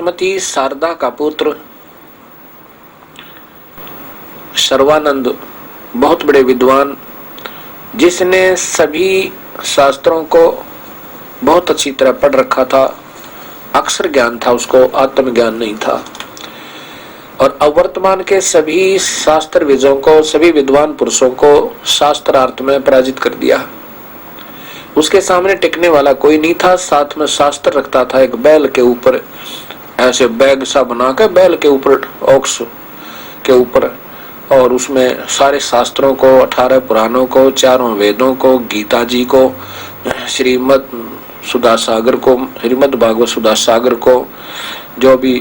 श्रीमती शारदा का पुत्र सर्वानंद बहुत बड़े विद्वान, जिसने सभी शास्त्रों को बहुत अच्छी तरह पढ़ रखा था, अक्षर ज्ञान था उसको, आत्मज्ञान नहीं था। और अवर्तमान के सभी शास्त्र विजों को, सभी विद्वान पुरुषों को शास्त्रार्थ में पराजित कर दिया। उसके सामने टिकने वाला कोई नहीं था। साथ में शास्त्र रखता था एक बैल के ऊपर, ऐसे बैग सा बना के बैल के ऊपर, ऑक्स के ऊपर, और उसमें सारे शास्त्रों को, 18 पुराणों को, 4 वेदों को, गीता जी को, श्रीमद सुधा सागर को, श्रीमद भागवत सुधा सागर को, जो भी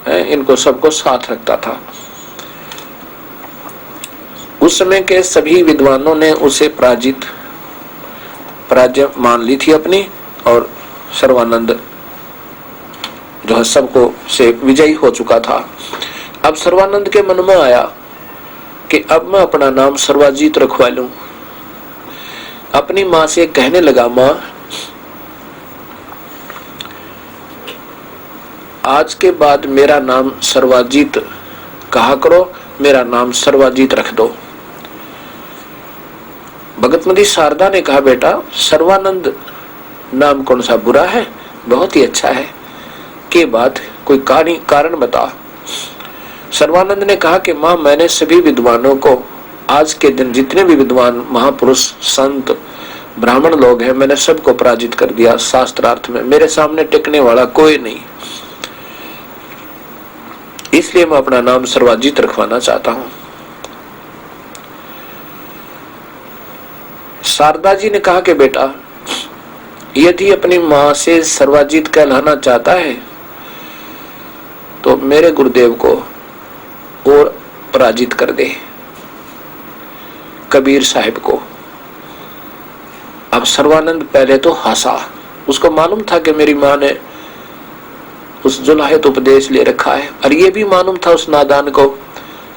इनको सबको साथ रखता था। उस समय के सभी विद्वानों ने उसे पराजय मान ली थी अपनी, और सर्वानंद जो है सबको से विजयी हो चुका था। अब सर्वानंद के मन में आया कि अब मैं अपना नाम सर्वाजीत रखवा लूं। अपनी माँ से कहने लगा, माँ आज के बाद मेरा नाम सर्वाजीत कहा करो, मेरा नाम सर्वाजीत रख दो। भगतमती शारदा ने कहा, बेटा सर्वानंद नाम कौन सा बुरा है, बहुत ही अच्छा है, के बात कोई कारण बता। सर्वानंद ने कहा कि माँ मैंने सभी विद्वानों को, आज के दिन जितने भी विद्वान महापुरुष संत ब्राह्मण लोग हैं, मैंने सबको पराजित कर दिया शास्त्रार्थ में, मेरे सामने टिकने वाला कोई नहीं, इसलिए मैं अपना नाम सर्वाजीत रखवाना चाहता हूं। शारदा जी ने कहा कि बेटा यदि अपनी मां से सर्वाजीत कहलाना चाहता है तो मेरे गुरुदेव को और पराजित कर दे, कबीर साहिब को। अब सर्वानंद पहले तो हंसा, उसको मालूम था कि मेरी मां ने उस जुलाहित उपदेश ले रखा है, और ये भी मालूम था उस नादान को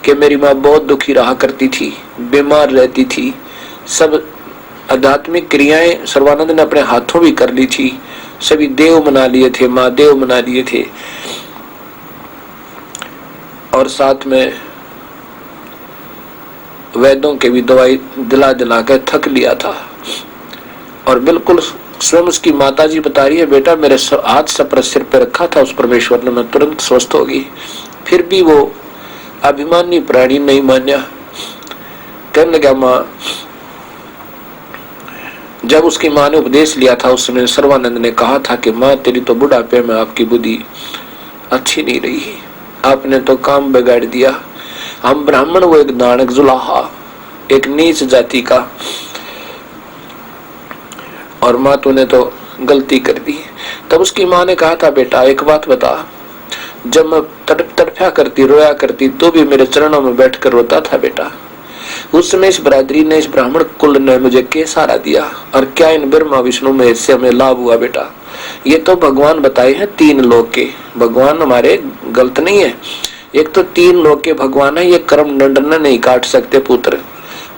कि मेरी मां बहुत दुखी रहा करती थी, बीमार रहती थी, सब आध्यात्मिक क्रियाएं सर्वानंद ने अपने हाथों भी कर ली थी, सभी देव मना लिए थे, महादेव मना लिए थे, और साथ में वैद्यों के भी दवाई दिला दिला के थक लिया था। और बिल्कुल स्वयं उसकी माता जी बता रही है, बेटा मेरे हाथ सपर सिर पे रखा था उस परमेश्वर ने, मैं तुरंत स्वस्थ होगी। फिर भी वो अभिमानी प्राणी नहीं मान्या। कहने लगा, माँ जब उसकी माँ ने उपदेश लिया था उस समय सर्वानंद ने कहा था कि माँ तेरी तो बुढ़ापे में आपकी बुद्धि अच्छी नहीं रही, आपने तो काम बिगाड़ दिया, हम ब्राह्मण वो एक दानक जुलाहा, एक नीच जाति का, और माँ तूने तो गलती कर दी। तब उसकी माँ ने कहा था, बेटा एक बात बता, जब मैं तड़फा करती, रोया करती, तो भी मेरे चरणों में बैठकर रोता था बेटा। उस समय इस बरादरी ने, इस ब्राह्मण कुल ने मुझे क्या सहारा दिया, और क्या इन ब्रह्मा विष्णु में इससे हमें लाभ हुआ बेटा। ये तो भगवान बताए हैं 3 लोक के, भगवान हमारे गलत नहीं है, एक तो 3 लोक के भगवान है, ये कर्म दंड नहीं काट सकते पुत्र,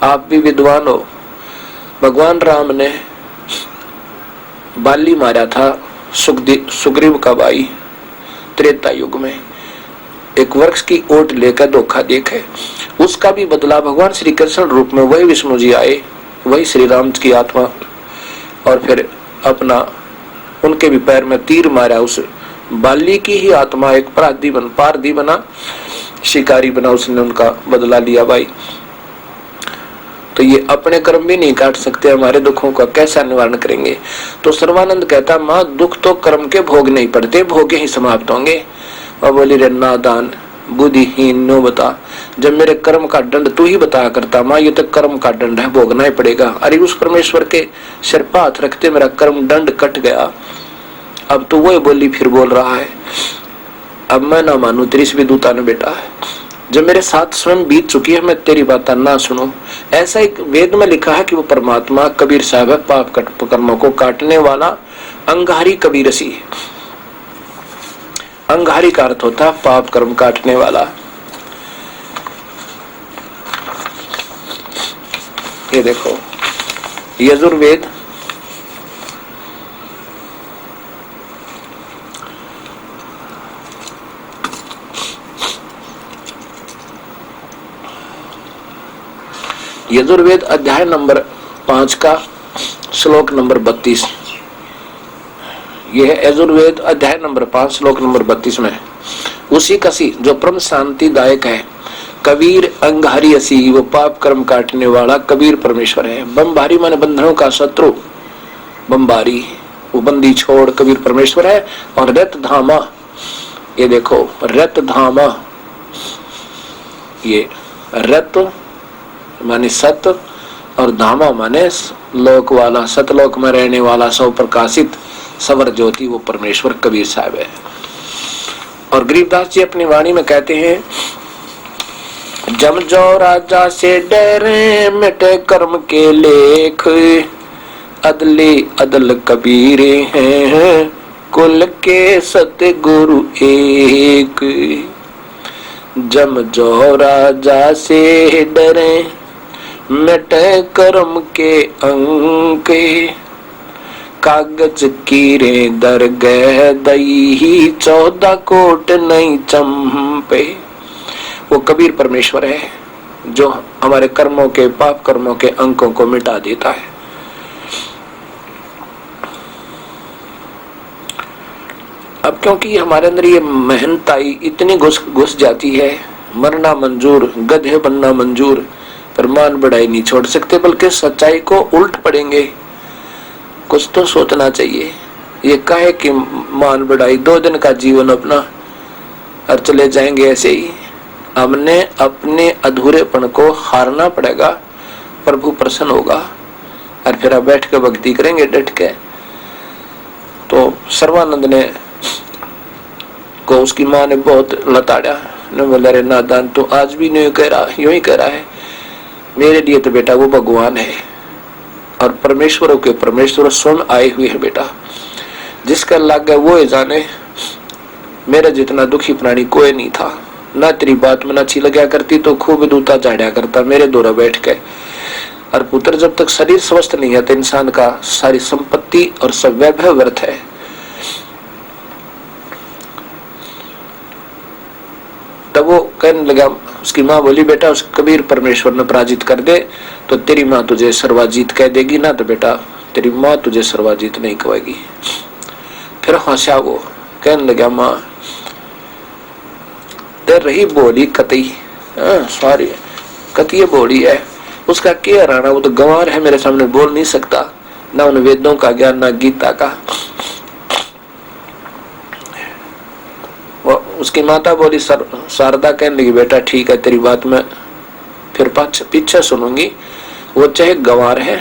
आप भी विद्वान हो। भगवान राम ने बाली मारा था सुग्रीव का भाई त्रेता युग में, एक वृक्ष की ओट लेकर धोखा देखे, उसका भी बदला भगवान श्री कृष्ण रूप में वही विष्णु जी आए, वही श्री राम की आत्मा, और फिर अपना उनके भी पैर में तीर मारा, उस बाली की ही आत्मा एक पारधी बना, शिकारी बना, उसने उनका बदला लिया भाई। तो ये अपने कर्म भी नहीं काट सकते, हमारे दुखों का कैसा निवारण करेंगे। तो सर्वानंद कहता, माँ दुख तो कर्म के भोग नहीं पड़ते, भोगे ही समाप्त होंगे। और बोली रे नादान बुद्धिहीन नो बता, जब मेरे कर्म का दंड तू ही बताया करता, माँ ये तो कर्म का दंड है, भोगना ही पड़ेगा। अरे उस परमेश्वर के सिर पर हाथ रखते मेरा कर्म दंड कट गया, अब तो वही बोली फिर बोल रहा है, अब मैं ना मानू तेरी भी दूता ने बेटा, जब मेरे साथ स्वयं बीत चुकी है मैं तेरी बात ना सुनूं। ऐसा एक वेद में लिखा है कि वो परमात्मा कबीर साहब है, पाप कर्मों को काटने वाला अंगारी कबीरसी। अंगारी का अर्थ होता है पाप कर्म काटने वाला। ये देखो यजुर्वेद यजुर्वेद अध्याय नंबर 5 का श्लोक नंबर 32। यह है यजुर्वेद अध्याय नंबर 5 श्लोक नंबर 32 में उसी कसी जो परम शांतिदायक है। कबीर अंगहरि असी, वो पाप कर्म काटने वाला कबीर परमेश्वर है। बमबारी माने बंधनों का शत्रु, बमबारी वो बंदी छोड़ कबीर परमेश्वर है। और रत धामा, ये देखो रत धामा, ये रत माने सत और धामा माने लोक वाला, सतलोक में रहने वाला, सौ प्रकाशित सवर ज्योति, वो परमेश्वर कबीर साहब है। और गरीबदास जी अपनी वाणी में कहते हैं, जम जो राजा से डरे मिटे कर्म के लेख, अदले अदल कबीरे हैं कुल के सतगुरु एक। जम जो राजा से डरे मिटे कर्म के अंक, कागज कीरे दरगह दई 14 कोट नहीं चंपे। वो कबीर परमेश्वर है जो हमारे कर्मों के, पाप कर्मों के अंकों को मिटा देता है। अब क्योंकि हमारे अंदर ये मेहनताई इतनी घुस जाती है, मरना मंजूर, गधे बनना मंजूर, पर मान बढ़ाई नहीं छोड़ सकते, बल्कि सच्चाई को उल्ट पड़ेंगे। कुछ तो सोचना चाहिए। ये काहे कि मान बढ़ाई 2 दिन का जीवन अपना और चले जाएंगे ऐसे ही। हमने अपने अधूरेपन को हारना पड़ेगा, प्रभु प्रसन्न होगा और फिर आप बैठ कर भक्ति करेंगे डट के। तो सर्वानंद ने को उसकी माँ ने बहुत लताड़ा, ने बोला रे नादान, तो आज भी नहीं कह रहा, यूं ही कह रहा है। मेरे लिए तो बेटा वो भगवान है और परमेश्वरों के परमेश्वर स्वयं आए हुए हैं बेटा। जिसका लग गया वो ही जाने। मेरा जितना दुखी प्राणी कोई नहीं था। ना तेरी बात में अच्छी लगा करती तो खूब दूता झाड़ा करता मेरे द्वारा बैठ के। और पुत्र जब तक शरीर स्वस्थ नहीं है तो इंसान का सारी संपत्ति और सब वैभव व्यर्थ है। तब वो कहने लगा, उसकी माँ बोली बेटा उस कबीर परमेश्वर ने पराजित कर दे तो तेरी माँ तुझे सर्वाजीत कह देगी ना, तो बेटा तेरी माँ तुझे सर्वाजीत नहीं कहेगी। फिर हंसा वो, कहने लगा माँ ते रही बोली कतई, सॉरी कतई बोली है, उसका क्या राणा, वो तो गंवार है, मेरे सामने बोल नहीं सकता, ना उन वेदों का ज्ञान ना गीता का। उसकी माता बोली शारदा, कहने लगी बेटा ठीक है तेरी बात में फिर पीछे सुनूंगी। वो चाहे गंवार है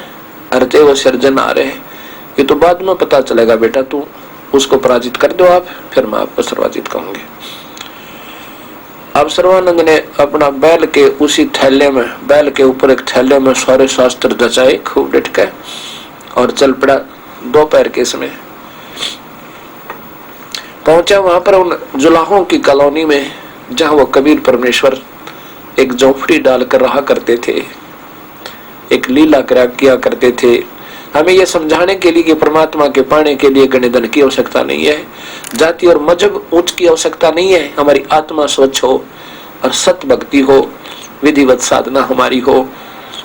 और चाहे वो सर्जन आ रहे हैं, ये तो बाद में पता चलेगा बेटा, तू उसको पराजित कर दो आप, फिर मैं आपको सर्वाजित कहूंगी। अब सर्वानंद ने अपना बैल के उसी थैले में, बैल के ऊपर एक थैले में सारे शास्त्र रचाए खूब डट के और चल पड़ा। दोपहर के समय पहुंचा वहां पर उन जुलाहों की कॉलोनी में, जहां वो कबीर परमेश्वर एक झोपड़ी डालकर रहा करते थे, एक लीला किया करते थे। हमें यह समझाने के लिए कि परमात्मा के पाने के लिए गणे धन की आवश्यकता नहीं है, जाति और मजहब ऊंच की आवश्यकता नहीं है। हमारी आत्मा स्वच्छ हो और सत भक्ति हो, विधिवत साधना हमारी हो,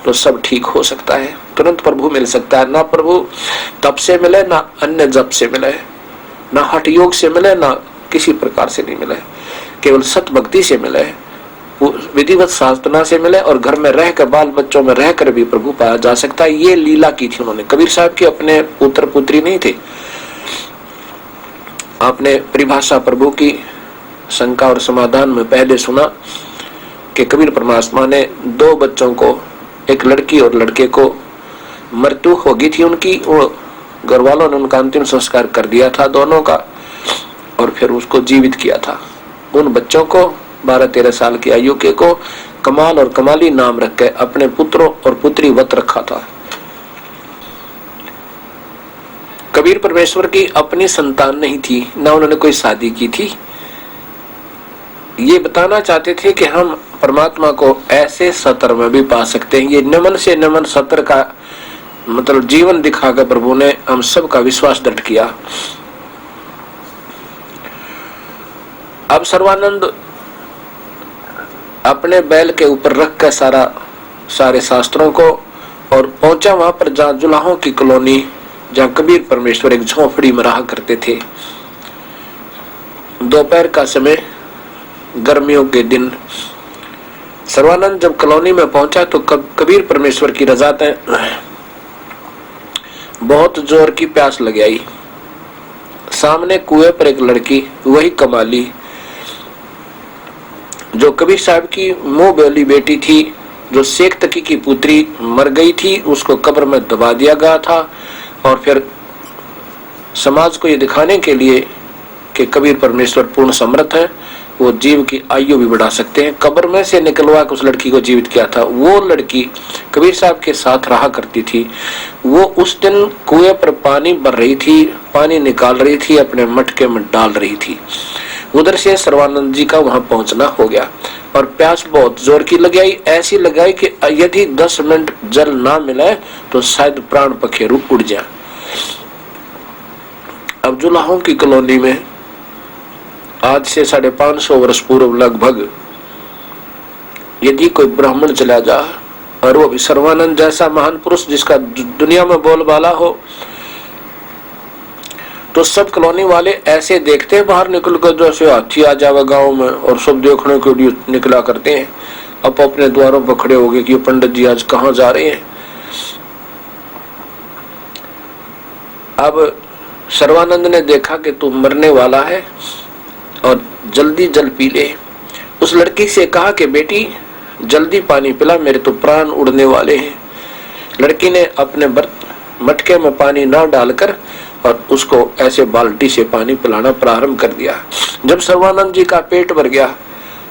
तो सब ठीक हो सकता है। तुरंत प्रभु मिल सकता है। ना प्रभु तप से मिले, ना अन्य जप से मिले, ना हठ योग से मिले, ना किसी प्रकार से नहीं मिले, केवल सत भक्ति से मिले, विधिवत साधना से मिले और घर में रहकर, बाल बच्चों में रहकर भी प्रभु पाया जा सकता है। ये लीला की थी उन्होंने। कबीर साहब के अपने पुत्र पुत्री नहीं थे। आपने परिभाषा प्रभु की शंका और समाधान में पहले सुना कि कबीर परमात्मा ने 2 बच्चों को, एक लड़की और लड़के को, मृत्यु हो गई थी उनकी, वो घर वालों ने उनका अंतिम संस्कार कर दिया था दोनों का, और फिर उसको जीवित किया था। उन बच्चों को 12-13 साल की आयु के को कमाल और कमाली नाम रख के अपने पुत्रों और पुत्री वत रखा था। कबीर परमेश्वर की अपनी संतान नहीं थी, ना उन्होंने कोई शादी की थी। ये बताना चाहते थे कि हम परमात्मा को ऐसे सतर में भी पा सकते हैं। ये नमन से नमन सतर का मतलब जीवन दिखाकर प्रभु ने हम सब का विश्वास दृढ़ किया। अब सर्वानंद अपने बैल के ऊपर रख कर सारा सारे शास्त्रों को और पहुंचा वहां पर जहां जुलाहों की कॉलोनी, जहां कबीर परमेश्वर एक झोंपड़ी में रहा करते थे। दोपहर का समय, गर्मियों के दिन। सर्वानंद जब कॉलोनी में पहुंचा तो कबीर परमेश्वर की रजातें बहुत जोर की प्यास लग आई। सामने कुएं पर एक लड़की, वही कमाली जो कबीर साहब की मुंह बोली बेटी थी, जो शेख तकी की पुत्री मर गई थी, उसको कब्र में दबा दिया गया था, और फिर समाज को ये दिखाने के लिए कि कबीर परमेश्वर पूर्ण समर्थ है, वो जीव की आयु भी बढ़ा सकते हैं, कब्र में से निकलवा के उस लड़की को जीवित किया था। वो लड़की कबीर साहब के साथ रहा करती थी। वो उस दिन कुएं पर पानी भर रही थी, पानी निकाल रही थी, अपने मटके में डाल रही थी। उधर से सर्वानंद जी का वहां पहुंचना हो गया और प्यास बहुत जोर की लगाई, ऐसी लगाई कि यदि 10 मिनट जल ना मिले तो शायद प्राण पखेरु उड़ जाए। अब जुलाहों की कॉलोनी में आज से 550 वर्ष पूर्व लगभग यदि कोई ब्राह्मण चला जा, और वो भी सर्वानंद जैसा महान पुरुष जिसका दुनिया में बोलबाला हो, तो सब कॉलोनी वाले ऐसे देखते हैं बाहर निकल कर जैसे हाथी आ जावे गांव में, और सब देखने के लिए निकला करते हैं। अब अपने द्वारों पर खड़े हो गए कि पंडित जी आज कहाँ जा रहे हैं। अब सर्वानंद ने देखा कि तू मरने वाला है और जल्दी जल पी ले। उस लड़की से कहा कि बेटी जल्दी पानी पिला, मेरे तो प्राण उड़ने वाले हैं। लड़की ने अपने मटके में पानी ना डालकर और उसको ऐसे बाल्टी से पानी पिलाना प्रारंभ कर दिया। जब सर्वानंद जी का पेट भर गया,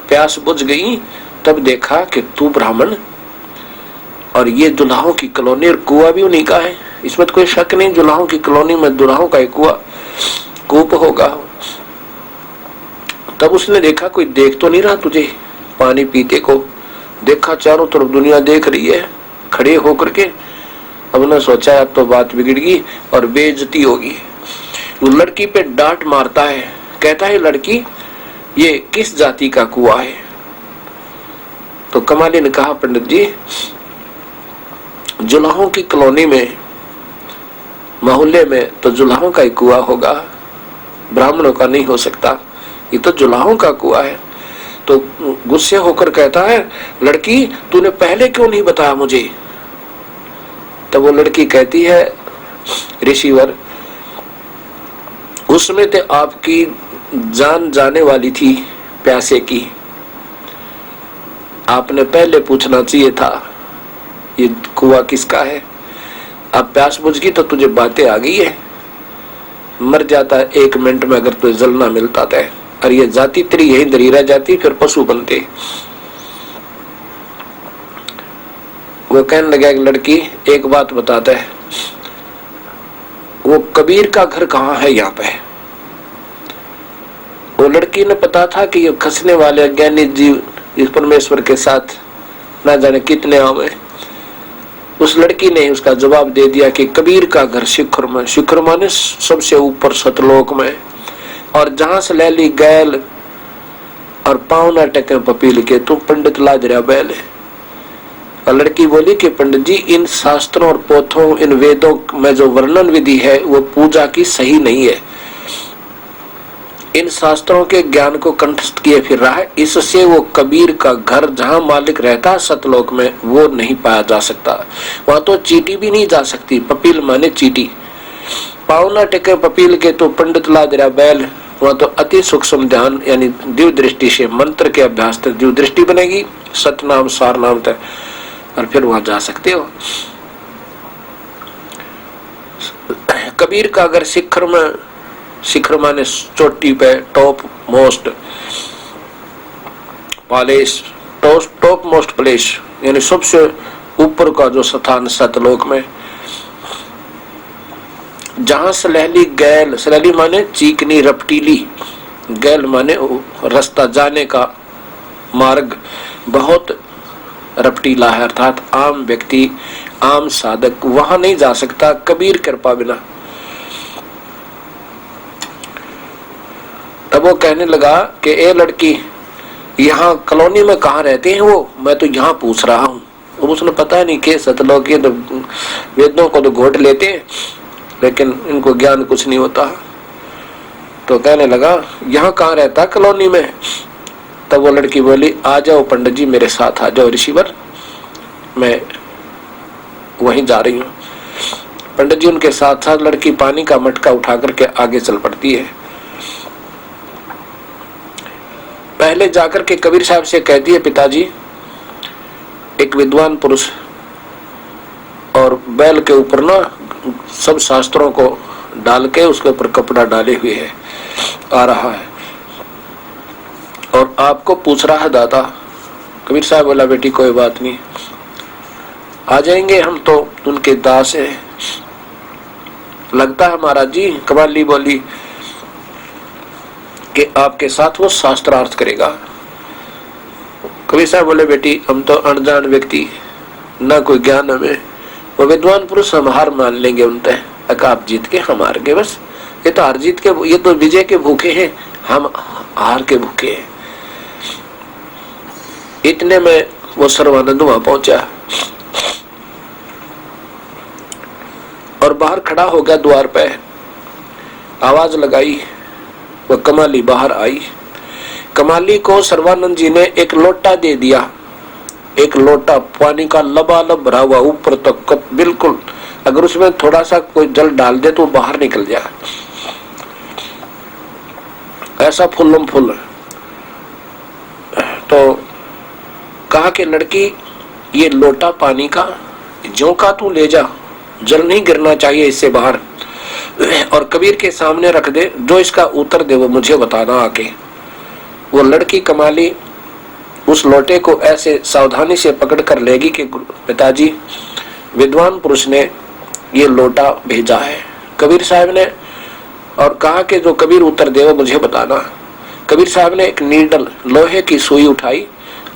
प्यास बुझ गई, तब देखा कि तू ब्राह्मण और ये दुल्हाओं की कॉलोनी और कुआं भी उन्हीं का है, इसमें तो कोई शक नहीं। दुल्हाओं की कॉलोनी में दुल्हाओं का एक कूप होगा। तब उसने देखा कोई देख तो नहीं रहा तुझे, पानी पीते को देखा, चारों तरफ दुनिया देख रही है खड़े होकर के। अब उन्होंने सोचा अब तो बात बिगड़ गई और बेइज्जती होगी। वो लड़की पे डांट मारता है, कहता है लड़की ये किस जाति का कुआं है। तो कमाली ने कहा पंडित जी जुल्हाओं की कॉलोनी में मोहल्ले में तो जुल्हाओं का ही कुआं होगा, ब्राह्मणों का नहीं हो सकता, ये तो जुल्हाओं का कुआं है। तो गुस्से होकर कहता है लड़की तूने पहले क्यों नहीं बताया मुझे। तब वो लड़की कहती है ऋषिवर उसमें तो आपकी जान जाने वाली थी प्यासे की, आपने पहले पूछना चाहिए था ये कुआं किसका है। अब प्यास बुझ गई तो तुझे बातें आ गई है, मर जाता 1 मिनट में अगर तुझे जल ना मिलता था, और ये जाति तेरी यही दरी रह जाती, फिर पशु बनते। वो कहने लगा कि लड़की एक बात बताता है, वो कबीर का घर कहाँ है यहाँ पे। वो लड़की ने पता था कि ये खसने वाले अज्ञानी जीव इस परमेश्वर के साथ ना जाने कितने आवे। उस लड़की ने उसका जवाब दे दिया कि कबीर का घर शिखर में, शिखर माने सबसे ऊपर सतलोक में, और जहां से ले ली गैल और पाँव ना टके पपील के तो पंडित लाजरा बैल है। और लड़की बोली कि पंडित जी इन शास्त्रों और पोथों इन वेदों में जो वर्णन विधि है वो पूजा की सही नहीं है, इन शास्त्रों के ज्ञान को कंठस्थ किए फिर रहा है, इससे वो कबीर का घर जहां मालिक रहता है सतलोक में वो नहीं पाया जा सकता। वहां तो चीटी भी नहीं जा सकती, पपील माने चीटी, पावना टेके पपील के तो पंडित लाजरा बैल। वहां तो अति सूक्ष्म ध्यान यानी दिव्य दृष्टि से मंत्र के अभ्यास तक दिव्य दृष्टि बनेगी, सतनाम सार नाम तक, और फिर वहां जा सकते हो। कबीर का अगर शिखर में, शिखर माने चोटी पे, top most place, top most place यानी सबसे ऊपर का जो स्थान सतलोक में, जहां सलहली गैल, सलहली माने चीकनी रपटीली, गैल माने रास्ता जाने का मार्ग बहुत रपटीला है, अर्थात आम व्यक्ति आम साधक वहां नहीं जा सकता कबीर कृपा बिना। तब वो कहने लगा कि ए लड़की यहाँ कॉलोनी में कहाँ रहते हैं वो, मैं तो यहाँ पूछ रहा हूँ। अब उसने पता नहीं के सतलोक ये तो वेदों को तो घोट लेते हैं, लेकिन इनको ज्ञान कुछ नहीं होता। तो कहने लगा यहाँ कहाँ रहता कॉलोनी में? तब वो लड़की बोली आ जाओ पंडित जी मेरे साथ आ जाओ ऋषिवर, मैं वहीं जा रही हूँ। पंडित जी उनके साथ साथ लड़की पानी का मटका उठा करके आगे चल पड़ती है। पहले जाकर के कबीर साहब से कहती है पिताजी एक विद्वान पुरुष और बैल के ऊपर ना सब शास्त्रों को डाल के उसके ऊपर कपड़ा डाले हुए है, आ रहा है और आपको पूछ रहा है दादा। कबीर साहब बोला बेटी कोई बात नहीं, आ जाएंगे, हम तो उनके दास हैं। लगता है महाराज जी, कबाली बोली कि आपके साथ वो शास्त्रार्थ करेगा। कबीर साहब बोले बेटी हम तो अनजान व्यक्ति, ना कोई ज्ञान हमें, वो विद्वान पुरुष हम हार मान लेंगे उनते, आप जीत के हम हार गए बस। ये तो हार जीत के, ये तो विजय के भूखे हैं, हम हार के भूखे हैं। इतने में वो सर्वानंद वहां पहुंचा और बाहर खड़ा हो गया द्वार पे, आवाज लगाई, वो कमाली बाहर आई। कमाली को सर्वानंद जी ने एक लोटा दे दिया, एक लोटा पानी का लबालब भरा हुआ ऊपर तक बिल्कुल, अगर उसमें थोड़ा सा कोई जल डाल दे तो बाहर निकल जाए, ऐसा फुल्लम फुल। तो कहा कि लड़की ये लोटा पानी का जो का तू ले जा, जल नहीं गिरना चाहिए इससे बाहर, और कबीर के सामने रख दे, जो इसका उत्तर दे वो मुझे बताना आके। वो लड़की कमाली उस लोटे को ऐसे सावधानी से पकड़ कर लेगी कि पिताजी विद्वान पुरुष ने ये लोटा भेजा है कबीर साहब ने, और कहा कि जो कबीर उत्तर दे वो मुझे बताना। कबीर साहब ने एक नीडल लोहे की सुई उठाई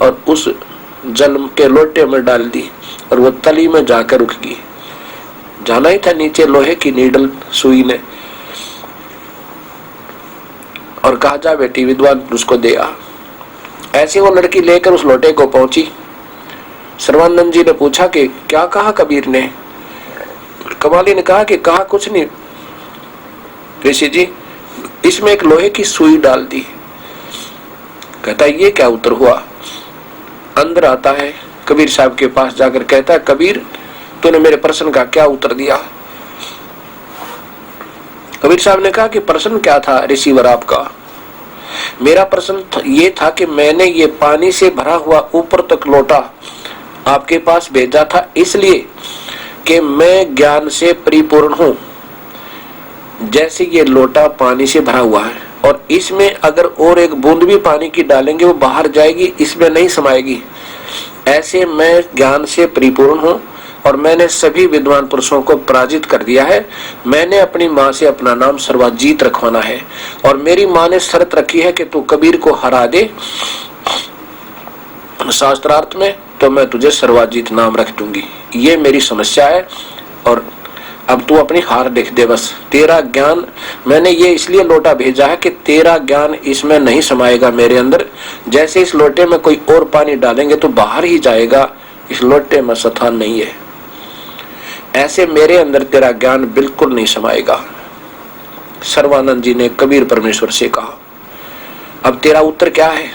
और उस जल के लोटे में डाल दी और वो तली में जाकर रुक गई। जाना ही था नीचे लोहे की नीडल सुई ने, और कहा जा बेटी विद्वान पुरुष को दे आ। ऐसे वो लड़की लेकर उस लोटे को पहुंची। सर्वानंद जी ने पूछा कि क्या कहा कबीर ने? कमाली ने कहा कि कहा कुछ नहीं ऋषि जी, इसमें एक लोहे की सुई डाल दी। कहता ये क्या उत्तर हुआ? अंदर आता है कबीर साहब के पास जाकर कहता है कबीर तूने मेरे प्रश्न का क्या उत्तर दिया? कबीर साहब ने कहा कि प्रश्न क्या था ऋषिवर आपका? मेरा प्रश्न ये था कि मैंने ये पानी से भरा हुआ ऊपर तक लोटा आपके पास भेजा था इसलिए कि मैं ज्ञान से परिपूर्ण हूं। जैसे ये लोटा पानी से भरा हुआ है और इसमें अगर और एक बूंद भी पानी की डालेंगे वो बाहर जाएगी, इसमें नहीं समाएगी। ऐसे मैं ज्ञान से परिपूर्ण हूं और मैंने सभी विद्वान पुरुषों को पराजित कर दिया है। मैंने अपनी माँ से अपना नाम सर्वजीत रखवाना है और मेरी माँ ने शर्त रखी है कि तू कबीर को हरा दे शास्त्रार्थ में तो मैं तुझे सर्वजीत नाम रख दूंगी। ये मेरी समस्या है और अब तू अपनी हार देख दे बस। तेरा ज्ञान मैंने ये इसलिए लोटा भेजा है कि तेरा ज्ञान इसमें नहीं समाएगा मेरे अंदर। जैसे इस लोटे में कोई और पानी डालेंगे तो बाहर ही जाएगा, इस लोटे में स्थान नहीं है। ऐसे मेरे अंदर तेरा ज्ञान बिल्कुल नहीं समाएगा। सर्वानंद जी ने कबीर परमेश्वर से कहा अब तेरा उत्तर क्या है?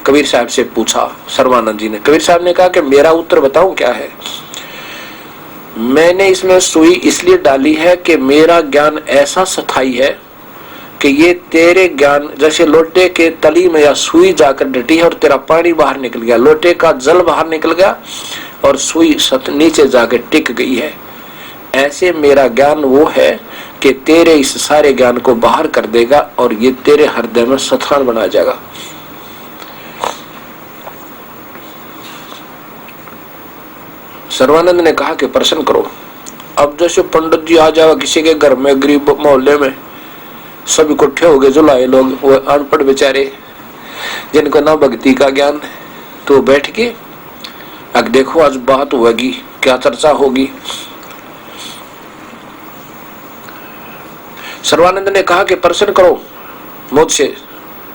कबीर साहब से पूछा सर्वानंद जी ने। कबीर साहब ने कहा कि मेरा उत्तर बताऊं क्या है? मैंने इसमें सुई इसलिए डाली है कि मेरा ज्ञान ऐसा स्थायी है कि ये तेरे ज्ञान जैसे लोटे के तली में या सुई जाकर डटी है और तेरा पानी बाहर निकल गया, लोटे का जल बाहर निकल गया और सुई नीचे जाकर टिक गई है। ऐसे मेरा ज्ञान वो है कि तेरे इस सारे ज्ञान को बाहर कर देगा और ये तेरे हृदय में स्थान बना जाएगा। सर्वानंद ने कहा कि प्रश्न करो। अब जैसे पंडित जी आ जाओ किसी के घर में, गरीब मोहल्ले में सब इकट्ठे हो गए, जुलाए लोग, वो अनपढ़ बेचारे जिनको ना भक्ति का ज्ञान, तो बैठ के अब देखो आज बात होगी, क्या चर्चा होगी। सर्वानंद ने कहा कि प्रश्न करो मुझसे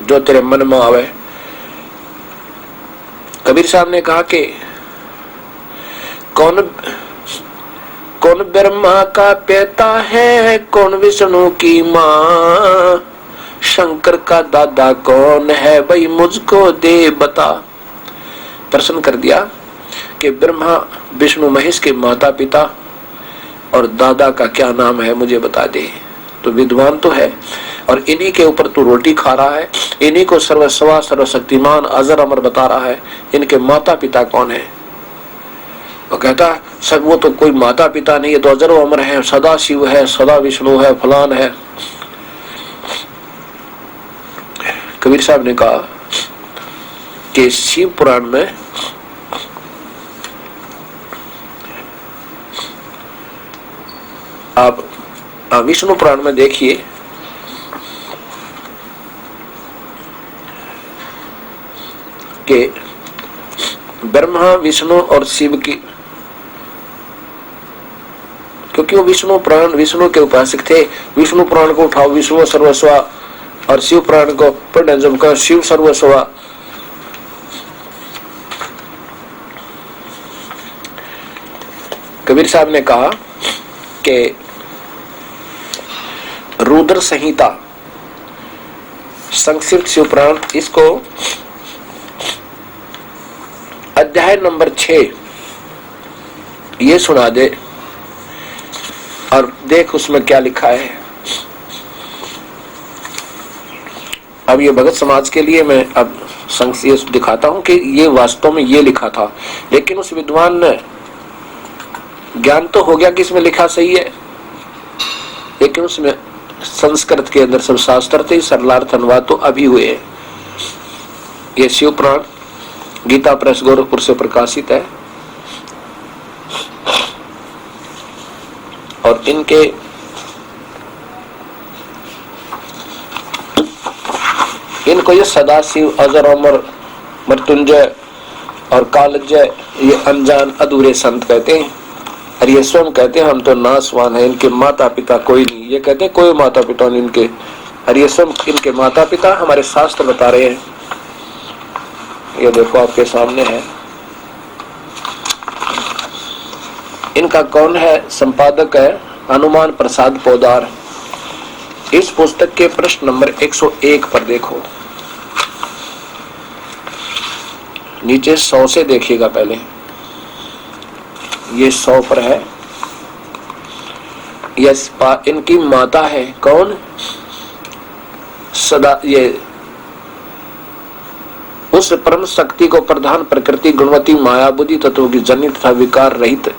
जो तेरे मन में आवे। कबीर साहब ने कहा कि कौन ब्रह्मा का पिता है, कौन विष्णु की मां, शंकर का दादा कौन है, भाई मुझको दे बता। प्रश्न कर दिया कि ब्रह्मा विष्णु महेश के माता पिता और दादा का क्या नाम है, मुझे बता दे। तो विद्वान तो है और इन्हीं के ऊपर तू रोटी खा रहा है, इन्हीं को सर्वस्वा सर्वशक्तिमान अजर अमर बता रहा है, इनके माता पिता कौन है? वो कहता सब वो तो कोई माता पिता नहीं है, तो अजर अमर है, सदा शिव है, सदा विष्णु है, फलान है। कबीर साहब ने कहा कि शिव पुराण में आप विष्णु पुराण में देखिए कि ब्रह्मा विष्णु और शिव की, क्योंकि वो विष्णु पुराण विष्णु के उपासक थे, विष्णु पुराण को उठाओ विष्णु सर्वस्वा और शिव पुराण को पढ़ने जब कहा शिव सर्वस्वा। कबीर साहब ने कहा कि रुद्र संहिता संक्षिप्त शिव पुराण, इसको अध्याय नंबर 6 ये सुना दे और देख उसमें क्या लिखा है। अब ये भगत समाज के लिए मैं अब संक्षेप दिखाता हूं कि ये वास्तव में ये लिखा था, लेकिन उस विद्वान ने ज्ञान तो हो गया कि इसमें लिखा सही है, लेकिन उसमें संस्कृत के अंदर सब शास्त्र थे, सरलार्थ अनुवाद तो अभी हुए हैं। ये शिव पुराण गीता प्रेस गोरखपुर से प्रकाशित है और इनको ये सदाशिव अजर अमर मृत्युंजय और कालजय ये अनजान अधूरे संत कहते हैं, और ये स्वयं कहते हैं हम तो नासवान है, इनके माता पिता कोई नहीं। ये कहते हैं कोई माता पिता नहीं इनके, और ये स्वयं इनके माता पिता हमारे शास्त्र बता रहे हैं। ये देखो आपके सामने है। इनका कौन है? संपादक है हनुमान प्रसाद पोदार। इस पुस्तक के प्रश्न नंबर 101 पर देखो, नीचे 100 से देखिएगा पहले, ये 100 पर है। यस, इनकी माता है कौन? सदा ये उस परम शक्ति को प्रधान प्रकृति गुणवती माया बुद्धि तत्वों की जनित तथा विकार रहित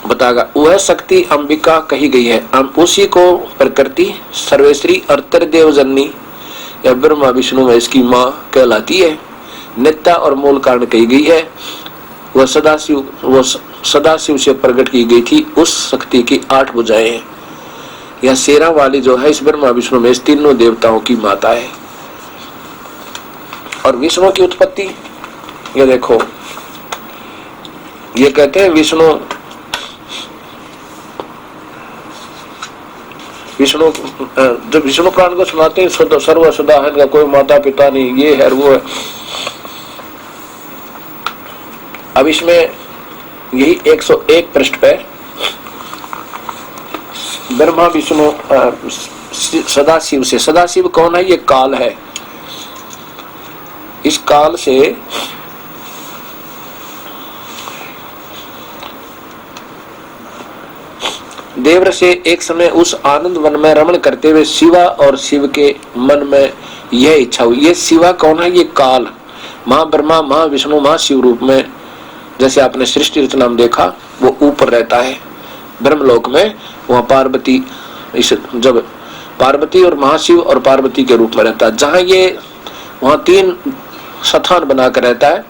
बताएगा। वह शक्ति अंबिका कही गई है, उसी को प्रकृति सर्वेश्वरी और त्रिदेव जननी या ब्रह्मा विष्णु में इसकी माँ कहलाती है। नित्या और मूल कारण कही गई है। वह सदाशिव से प्रकट की गई थी। उस शक्ति की 8 भुजाएं हैं। यह शेरा वाली जो है इस ब्रह्मा विष्णु में इस तीनों देवताओं की माता है। और विष्णु की उत्पत्ति ये देखो, ये कहते हैं विष्णु जब विष्णु पुराण को सुनाते हैं सर्व सदा है, इनका कोई माता पिता नहीं, ये है वो है। अब इसमें यही 101 पृष्ठ पे ब्रह्मा विष्णु सदाशिव से, सदाशिव कौन है? ये काल है। इस काल से देवर से एक समय उस आनंद वन में रमण करते हुए शिवा और शिव के मन में यह इच्छा हुई। ये शिवा कौन है? ये काल, मां ब्रह्मा, मां विष्णु, मां शिव रूप में। जैसे आपने सृष्टि रचना में देखा, वो ऊपर रहता है ब्रह्मलोक में, वहां पार्वती, जब पार्वती और महाशिव और पार्वती के रूप में रहता है। जहां ये वहां 3 स्थान बनाकर रहता है,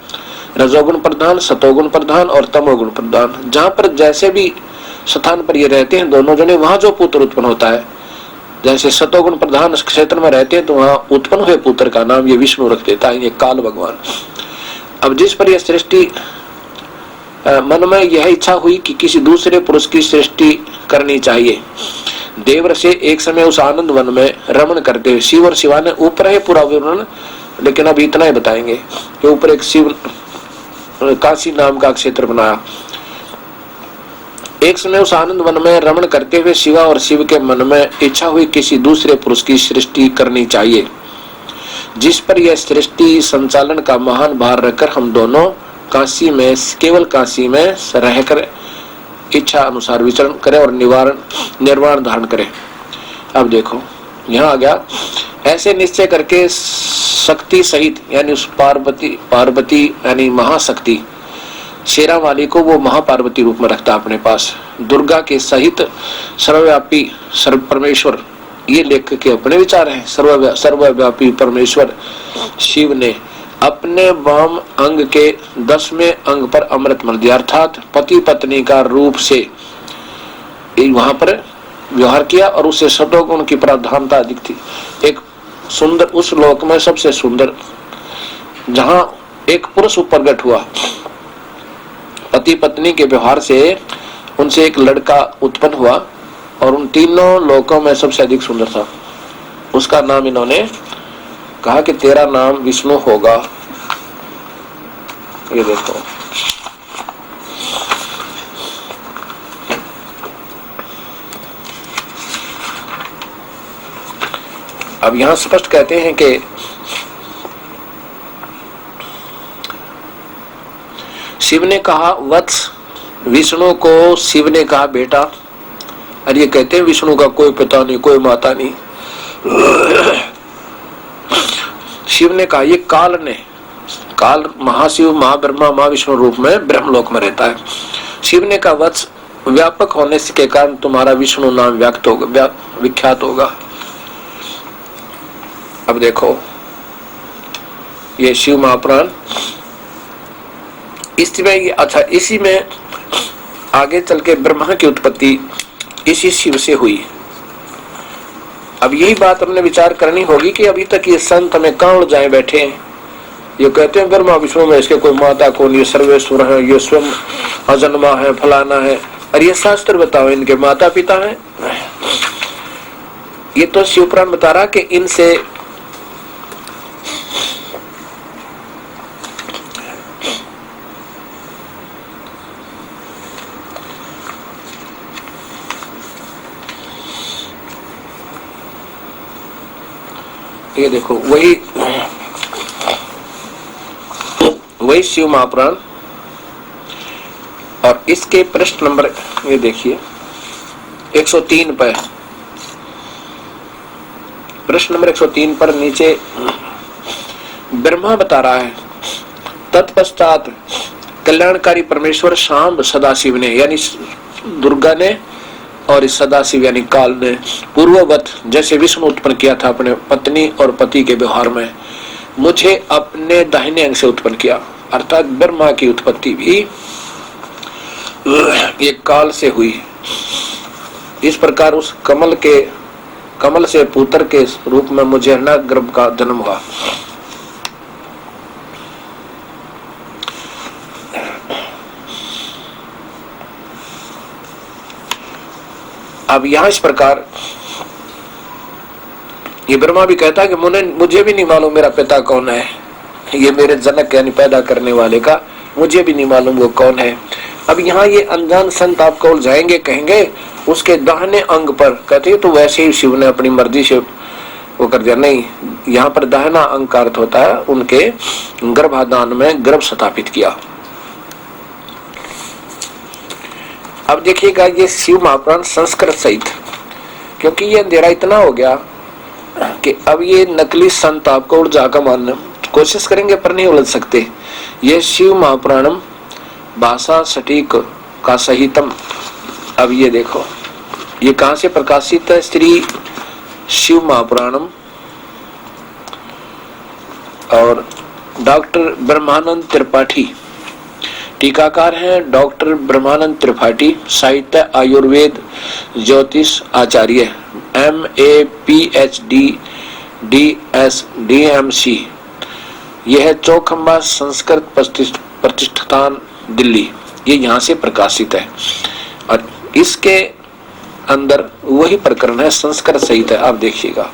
रजोगुण प्रधान, सतोगुण प्रधान और तमोगुण प्रधान। जहां पर जैसे भी स्थान पर ये रहते हैं दोनों जने, वहां जो पुत्र उत्पन्न होता है, जैसे सतोगुण प्रधान क्षेत्र में रहते हैं तो वहां उत्पन्न हुए पुत्र का नाम ये विष्णु रख देता है, ये काल भगवान। अब जिस पर यह सृष्टि मन में यह इच्छा हुई कि किसी दूसरे पुरुष की सृष्टि करनी चाहिए। देवर से एक समय उस आनंद वन में रमण करते हुए शिव और शिवा ने, ऊपर है पूरा विवरण लेकिन अभी इतना ही बताएंगे कि ऊपर एक शिव काशी नाम का क्षेत्र बनाया। एक समय उस आनंद वन में रमण करते हुए शिवा और शिव के मन में इच्छा हुई किसी दूसरे पुरुष की सृष्टि करनी चाहिए, जिस पर यह सृष्टि संचालन का महान भार रखकर हम दोनों काशी में, केवल काशी में रहकर इच्छा अनुसार विचरण करें और निर्वाण धारण करें। अब देखो यहाँ आ गया, ऐसे निश्चय करके शक्ति सहित यानी उस पार्वती यानी महाशक्ति शेरा वाली को वो महापार्वती रूप में रखता अपने पास, दुर्गा के सहित सर्वव्यापी सर्व परमेश्वर, ये लेख के अपने विचार हैं। सर्वव्यापी परमेश्वर शिव ने अपने वाम अंग के 10वें अंग पर अमृत मल दिया, अर्थात पति पत्नी का रूप से वहां पर व्यवहार किया और उससे सतोगुण की प्रधानता अधिक थी। एक सुंदर, उस लोक में सबसे सुंदर, जहां एक पुरुष प्रकट हुआ, पति पत्नी के व्यवहार से उनसे एक लड़का उत्पन्न हुआ और उन तीनों लोकों में सबसे अधिक सुंदर था। उसका नाम इन्होंने कहा कि तेरा नाम विष्णु होगा। ये देखो, अब यहां स्पष्ट कहते हैं कि शिव ने कहा वत्स, विष्णु को शिव ने कहा बेटा, और ये कहते हैं विष्णु का कोई पिता नहीं, कोई माता नहीं। शिव ने कहा, ये काल ने, काल महाशिव, महाब्रह्मा, महाविष्णु रूप में ब्रह्मलोक में रहता है। शिव ने कहा वत्स, व्यापक होने के कारण तुम्हारा विष्णु नाम विख्यात होगा। अब देखो ये शिव महापुराण, इसमें अच्छा, इसी में आगे चल के ब्रह्मा की उत्पत्ति इसी शिव से हुई। अब यही बात हमने विचार करनी होगी कि अभी तक ये संत हमें कहाँ उड़ जाए बैठे हैं। ये कहते हैं ब्रह्मा विष्णु में इसके कोई माता कौन, ये सर्वेश्वर है, ये स्वयं अजन्मा है, फलाना है। और ये शास्त्र बताओ इनके माता पिता हैं? ये तो शिवपुराण बता रहा कि इनसे ये देखो वही शिव महापुराण, और इसके पृष्ठ नंबर ये देखिए 103 पर, प्रश्न नंबर 103 पर नीचे ब्रह्मा बता रहा है, तत्पश्चात कल्याणकारी परमेश्वर शाम सदाशिव ने, यानी दुर्गा ने और इस सदाशिव यानी काल ने पूर्ववत जैसे विष्णु उत्पन्न किया था अपने पत्नी और पति के व्यवहार में, मुझे अपने दाहिने अंग से उत्पन्न किया। अर्थात ब्रह्मा की उत्पत्ति भी ये काल से हुई। इस प्रकार उस कमल से पुत्र के रूप में मुझे गर्भ का जन्म हुआ। अब यहां इस प्रकार ये ब्रह्मा भी कहता है कि मुझे भी नहीं मालूम मेरा पिता कौन है, ये मेरे जनक यानी पैदा करने वाले का मुझे भी नहीं मालूम वो कौन है। अब यहाँ ये अनजान संत आपको उलझाएंगे, कहेंगे उसके दाहिने अंग पर, कहते हैं तो वैसे ही शिव ने अपनी मर्जी से वो कर दिया। नहीं, यहाँ पर दाहिना अंग का अर्थ होता है उनके गर्भाधान में गर्भ स्थापित किया। अब देखिएगा ये शिव महापुराण संस्कृत सहित, क्योंकि ये अंधेरा इतना हो गया कि अब ये नकली संत आपको उलझा का मानने कोशिश करेंगे पर नहीं उलझ सकते। ये शिव महापुराणम भाषा सटीक का सहितम। अब ये देखो ये कहां से प्रकाशित है, श्री शिव महापुराणम, और डॉक्टर ब्रह्मानंद त्रिपाठी टीकाकार हैं, डॉक्टर ब्रह्मानंद त्रिपाठी, साहित्य आयुर्वेद ज्योतिष आचार्य, MA PhD DS DMC। यह है चौखंबा संस्कृत प्रतिष्ठान दिल्ली, ये यहाँ से प्रकाशित है। और इसके अंदर वही प्रकरण है, संस्कृत सहित है। आप देखिएगा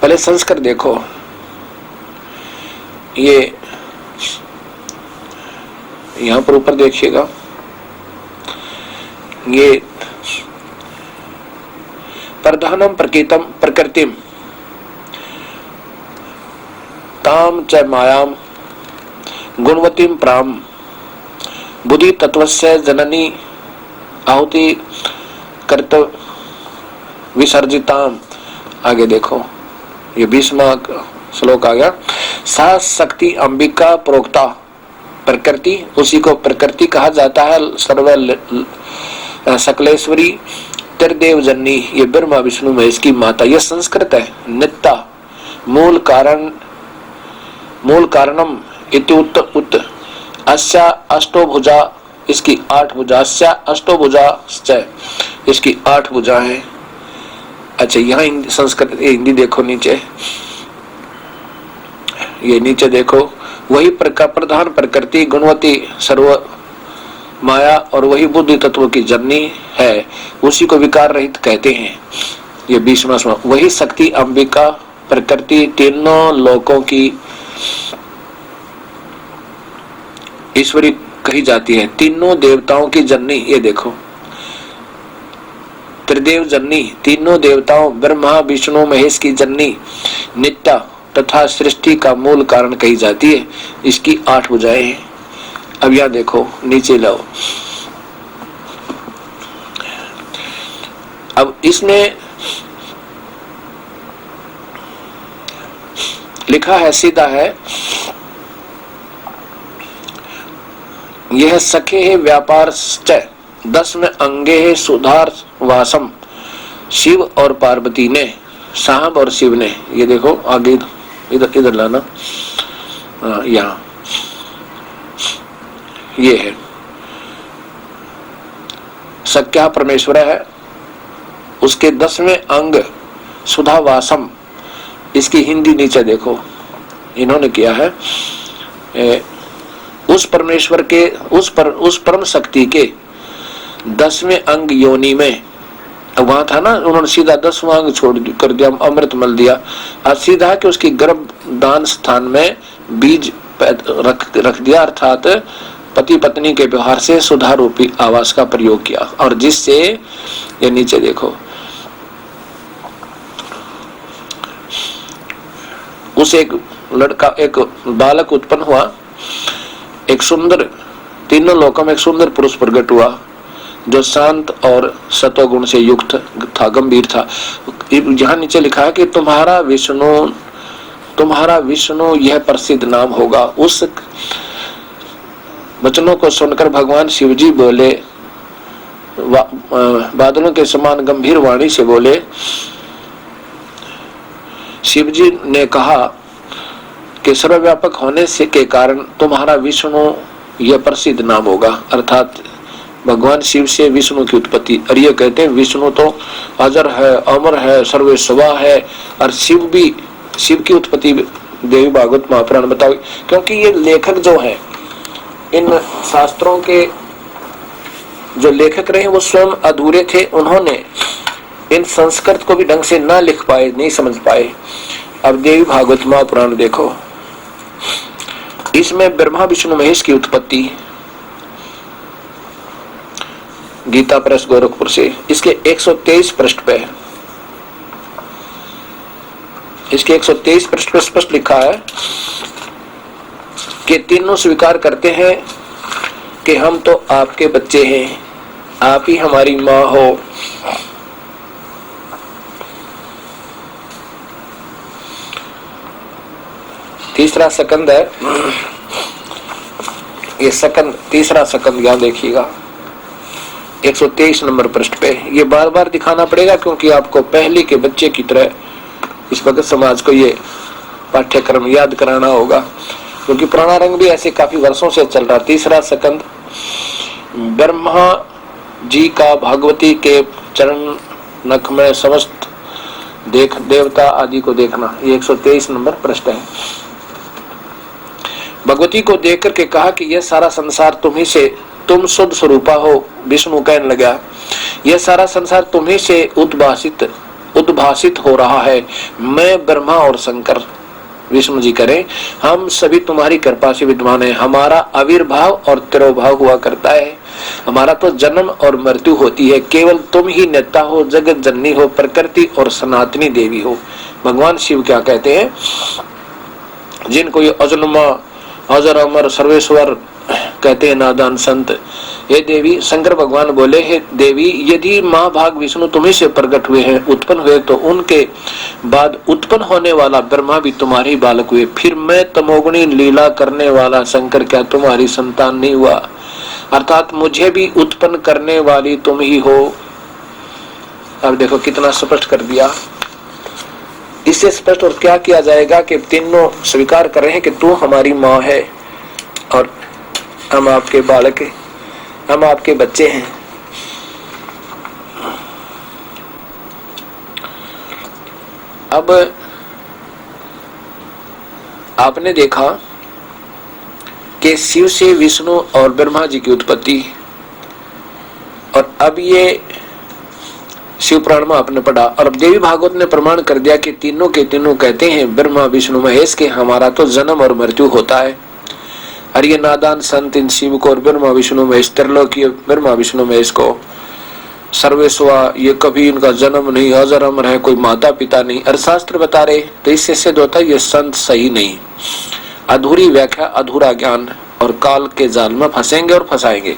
पहले संस्कृत देखो, ये यहां पर ऊपर देखिएगा, ये प्रधानम प्रकृतम प्रकृतिम ताम च मायाम गुणवतीम प्राम बुद्धि तत्वस्य जननी आहुति कर्त विसर्जिताम। आगे देखो, ये 20वां श्लोक आ गया। सा शक्ति अंबिका प्रोक्ता प्रकृति, उसी को प्रकृति कहा जाता है, सर्व सकलेश्वरी त्रिदेव जननी, ये ब्रह्मा विष्णु महेश की माता। यह संस्कृत है। नित्ता मूल कारणम इति उत अस्या अष्टभुजा, इसकी 8 भुजा, अस्या अष्टभुजा, इसकी 8 भुजा है। अच्छा, यहाँ संस्कृत हिंदी देखो नीचे, ये नीचे देखो, वही प्रधान प्रकृति गुणवती सर्व माया और वही बुद्धि तत्व की जननी है, उसी को विकार रहित कहते हैं। ये 20वां श्लोक। वही शक्ति अंबिका प्रकृति तीनों लोकों की ईश्वरी कही जाती है, तीनों देवताओं की जननी। ये देखो, त्रिदेव जननी, तीनों देवताओं ब्रह्मा विष्णु महेश की जननी, नित्या तथा सृष्टि का मूल कारण कही जाती है। इसकी 8 भुजाएं हैं। अब यहां देखो, नीचे लाओ। अब इसमें लिखा है, सीधा है, यह सखे है व्यापार 10वें अंगे है सुधार वासम। शिव और पार्वती ने, साहब और शिव ने, ये देखो आगे इधर लाना, यहाँ ये है सक्या परमेश्वर है, उसके 10वें अंग सुधावासम। इसकी हिंदी नीचे देखो, इन्होंने किया है उस परमेश्वर के उस परम शक्ति के 10वें अंग योनि में, वहां था ना, उन्होंने सीधा 10वां अंग छोड़ कर दिया, अमृत मल दिया, और सीधा कि उसकी गर्भदान स्थान में बीज रख दिया, अर्थात पति पत्नी के व्यवहार से सुधा रूपी आवास का प्रयोग किया, और जिससे ये नीचे देखो, उस एक लड़का, एक बालक उत्पन्न हुआ, एक सुंदर, तीनों लोकों में एक सुंदर पुरुष प्रकट हुआ, जो शांत और सतोगुण से युक्त था, गंभीर था। यहाँ नीचे लिखा है कि तुम्हारा विष्णु यह प्रसिद्ध नाम होगा। उस वचनों को सुनकर भगवान शिव जी बोले, बादलों के समान गंभीर वाणी से बोले। शिव जी ने कहा कि सर्वव्यापक होने से के कारण तुम्हारा विष्णु यह प्रसिद्ध नाम होगा, अर्थात भगवान शिव से विष्णु की उत्पत्ति। और ये कहते हैं विष्णु तो अजर है, अमर है, सर्वस्वा है, और शिव की उत्पत्ति देवी भागवत महापुराण बताओ। क्योंकि ये लेखक जो है, इन शास्त्रों के जो लेखक रहे वो स्वयं अधूरे थे, उन्होंने इन संस्कृत को भी ढंग से ना लिख पाए, नहीं समझ पाए। अब देवी भागवत महापुराण देखो, इसमें ब्रह्मा विष्णु महेश की उत्पत्ति, गीता प्रेस गोरखपुर से, इसके 123 पृष्ठ पे, इसके 123 पृष्ठ पे स्पष्ट लिखा है कि तीनों स्वीकार करते हैं कि हम तो आपके बच्चे हैं, आप ही हमारी माँ हो। तीसरा सकंद है, ये सकंद, तीसरा सकंद यहां देखिएगा 123 नंबर पृष्ठ पे। ये बार बार दिखाना पड़ेगा क्योंकि आपको पहले के बच्चे की तरह इस वक्त समाज को ये पाठ्यक्रम याद कराना होगा, क्योंकि पुराना रंग भी ऐसे काफी वर्षों से चल रहा। तीसरा सकंद ब्रह्मा जी का भगवती के चरण नख में समस्त देवता आदि को देखना, ये 123 नंबर पृष्ठ है। भगवती को देख करके कहा कि यह सारा संसार तुम्ही से, तुम शुद्ध स्वरूपा हो। विष्णु कहने लगा, यह सारा संसार तुम्ही से उद्भासित हो रहा है। मैं ब्रह्मा और शंकर विष्णु जी करें, हम सभी तुम्हारी कृपा से विद्वान हैं। हमारा आविर्भाव और तिरोभाव हुआ करता है, हमारा तो जन्म और मृत्यु होती है। केवल तुम ही नेता हो, जगत जननी हो, प्रकृति और सनातनी देवी हो। भगवान शिव क्या कहते हैं, जिनको ये अजन्मा अजर अमर सर्वेश्वर कहते हैं नादान संत, हे देवी, शंकर भगवान बोले, हे देवी, यदि महाभाग विष्णु तुम्ही से प्रकट हुए हैं, उत्पन्न हुए, तो उनके बाद उत्पन्न होने वाला ब्रह्मा भी तुम्हारे बालक हुए। फिर मैं तमोगुणी लीला करने वाला शंकर क्या तुम्हारी संतान नहीं हुआ? अर्थात मुझे भी उत्पन्न करने वाली तुम ही हो। अब देखो कितना स्पष्ट कर दिया। इससे स्पष्ट और क्या किया जाएगा कि तीनों स्वीकार कर रहे हैं कि तू हमारी माँ है और हम आपके बालक हैं, हम आपके बच्चे हैं। अब आपने देखा कि शिव से विष्णु और ब्रह्मा जी की उत्पत्ति, और अब ये शिव पुराण में आपने पढ़ा, और अब देवी भागवत ने प्रमाण कर दिया कि तीनों के तीनों कहते हैं ब्रह्मा विष्णु महेश के हमारा तो जन्म और मृत्यु होता है। और ये नादान संत इन शिव को और ब्रह्मा विष्णु महेश, त्रिलोकी ब्रह्मा विष्णु महेश को सर्वेस्वा, ये कभी इनका जन्म नहीं, अजर अमर है, कोई माता पिता नहीं, और शास्त्र बता रहे। तो इससे सिद्ध होता है ये संत सही नहीं, अधूरी व्याख्या, अधूरा ज्ञान, और काल के जाल में फंसेंगे और फंसाएंगे।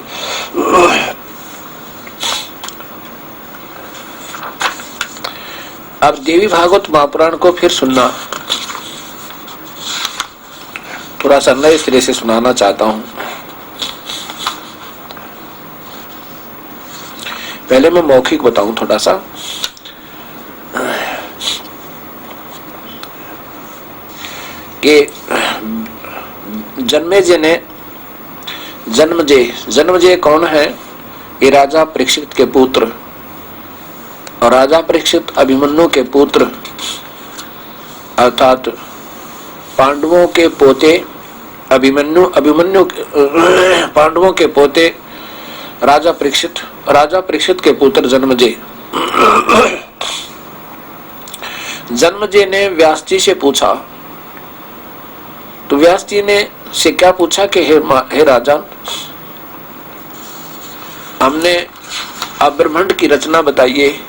अब देवी भागवत महापुराण को फिर सुनना, थोड़ा सा नए सिरे से सुनाना चाहता हूं। पहले मैं मौखिक बताऊं थोड़ा सा। कि जन्मेजय ने, जन्मजय कौन है? ये राजा परीक्षित के पुत्र, और राजा परीक्षित अभिमन्यु के पुत्र, अर्थात पांडवों के पोते अभिमन्यु पांडवों के पोते राजा परीक्षित के पुत्र जन्मजय। जन्मजय ने व्यास जी से पूछा, तो व्यास जी ने से क्या पूछा कि हे राजा, हमने आप ब्रह्मांड की रचना बताइए,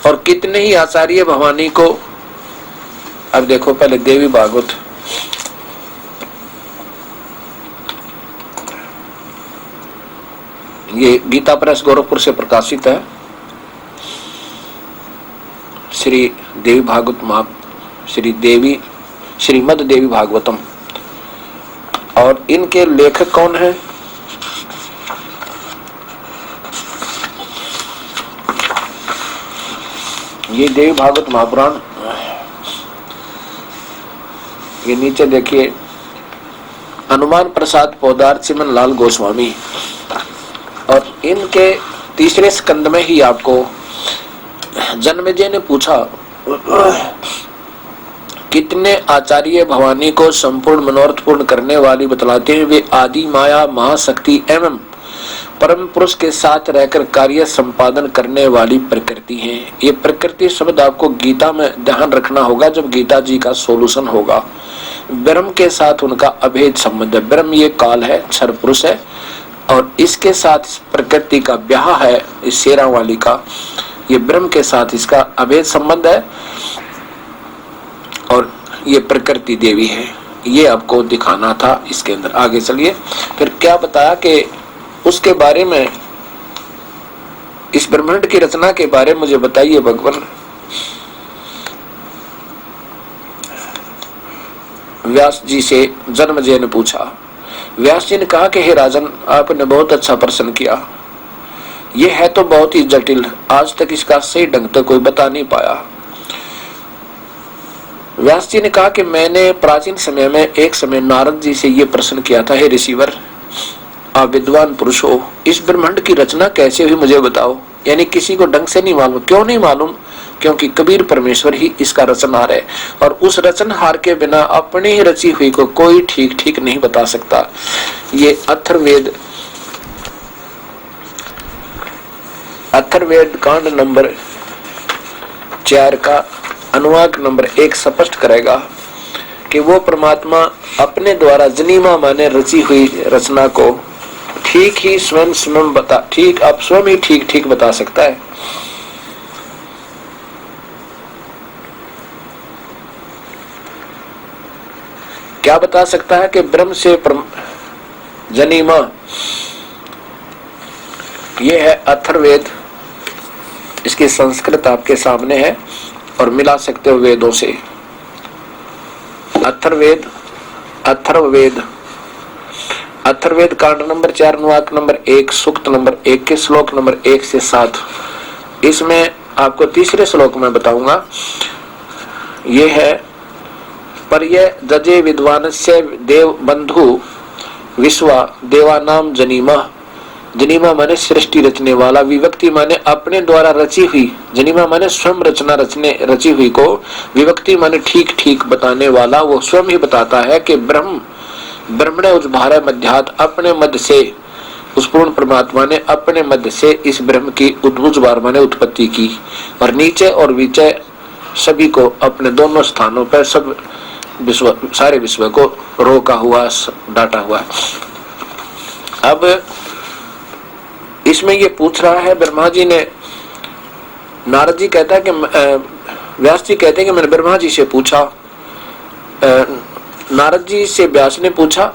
और कितने ही आचार्य भवानी को। अब देखो पहले देवी भागवत, ये गीता प्रेस गोरखपुर से प्रकाशित है, श्री देवी भागवत श्रीमद देवी भागवतम। और इनके लेखक कौन है? ये देवी भागवत महापुराण, ये नीचे देखिए, हनुमान प्रसाद पोदार चिमन लाल गोस्वामी। और इनके तीसरे स्कंद में ही आपको जन्मेजय ने पूछा, कितने आचार्य भवानी को संपूर्ण मनोरथ पूर्ण करने वाली बतलाते हैं, वे आदि माया महाशक्ति एवं परम पुरुष के साथ रहकर कार्य संपादन करने वाली प्रकृति है। ये प्रकृति शब्द आपको गीता में ध्यान रखना होगा जब गीता जी का सोल्यूशन होगा। ब्रह्म के साथ उनका अभेद संबंध है। ब्रह्म ये काल है, क्षर पुरुष है, और इसके साथ प्रकृति का ब्याह है, इस शेरा वाली का, ये ब्रह्म के साथ इसका अभेद संबंध है, और ये प्रकृति देवी है। ये आपको दिखाना था इसके अंदर। आगे चलिए, फिर क्या बताया कि उसके बारे में, इस ब्रह्मांड की रचना के बारे में मुझे बताइए भगवान। व्यास जी से जन्मजय ने पूछा। व्यास जी ने कहा कि हे राजन, आपने बहुत अच्छा प्रश्न किया। यह है तो बहुत ही जटिल, आज तक इसका सही ढंग से कोई बता नहीं पाया। व्यास जी ने कहा कि मैंने प्राचीन समय में एक समय नारद जी से यह प्रश्न किया था, हे ऋषिवर, आप विद्वान पुरुष हो, इस ब्रह्मांड की रचना कैसे हुई मुझे बताओ। यानी किसी को ढंग से नहीं मालूम। क्यों नहीं मालूम? क्योंकि कबीर परमेश्वर ही इसका रचनहार है, और उस रचनहार के बिना अपनी ही रची हुई को कोई ठीक नहीं बता सकता। ये अथर्ववेद कांड नंबर 4 का अनुवाक नंबर 1 स्पष्ट करेगा कि वो परमात्मा अपने द्वारा जनीमा माने रची हुई रचना को ठीक ही स्वयं आप स्वयं ही ठीक बता सकता है। क्या बता सकता है कि ब्रह्म से जनीमा, ये है अथर्ववेद। इसकी संस्कृत आपके सामने है और मिला सकते हो वेदों से। अथर्ववेद कांड नंबर 4 अनुवाक नंबर 1 सूक्त नंबर 1 के श्लोक नंबर 1 से 7। इसमें आपको तीसरे श्लोक में बताऊंगा। ये है पर्य जजे विद्वानस्य देव बंधु विश्वा देवानाम जनीमा। जनीमा माने सृष्टि रचने वाला, विभक्ति माने अपने द्वारा रची हुई, जनीमा माने स्वयं रची हुई को, विभक्ति माने ठीक बताने वाला। वो स्वयं ही बताता है कि ब्रह्मणे उद्भारे मध्यात्, अपने मध्य से उस पूर्ण परमात्मा ने अपने मध्य से इस ब्रह्म की उद्भुजवार माने उत्पत्ति की, और नीचे और विचय सभी को अपने दोनों स्थानों पर सब विश्व, सारे विश्व को रोका हुआ, डांटा हुआ। अब इसमें ये पूछ रहा है ब्रह्मा जी ने, नारद जी कहता है कि व्यास जी कहते हैं कि मैंने ब्रह्मा जी से पूछा, नारद जी से व्यास ने पूछा।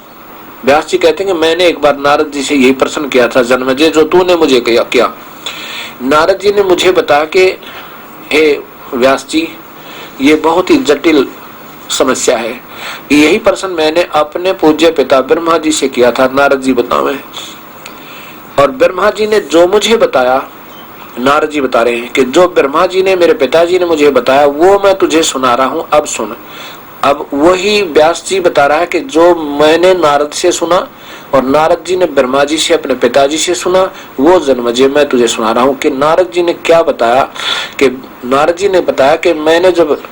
व्यास जी कहते हैं कि मैंने एक बार नारद जी से यही प्रश्न किया था जन्मजय, जो तूने मुझे किया। नारद जी ने मुझे बताया कि हे व्यास जी, ये बहुत ही जटिल समस्या है। यही प्रश्न मैंने अपने पूज्य पिता ब्रह्मा जी से किया था, नारद जी बतावे। और ब्रह्मा जी ने जो मुझे बताया, नारद जी बता रहे हैं कि जो ब्रह्मा जी ने, मेरे पिताजी ने मुझे बताया, वो मैं तुझे सुना रहा हूं, अब सुन। अब वही व्यास जी बता रहा है कि जो मैंने नारद से सुना और नारद जी ने ब्रह्मा जी से, अपने पिताजी से सुना, वो जन्मजय मैं तुझे सुना रहा हूं। कि नारद जी ने क्या बताया, कि नारद जी ने बताया कि मैंने जब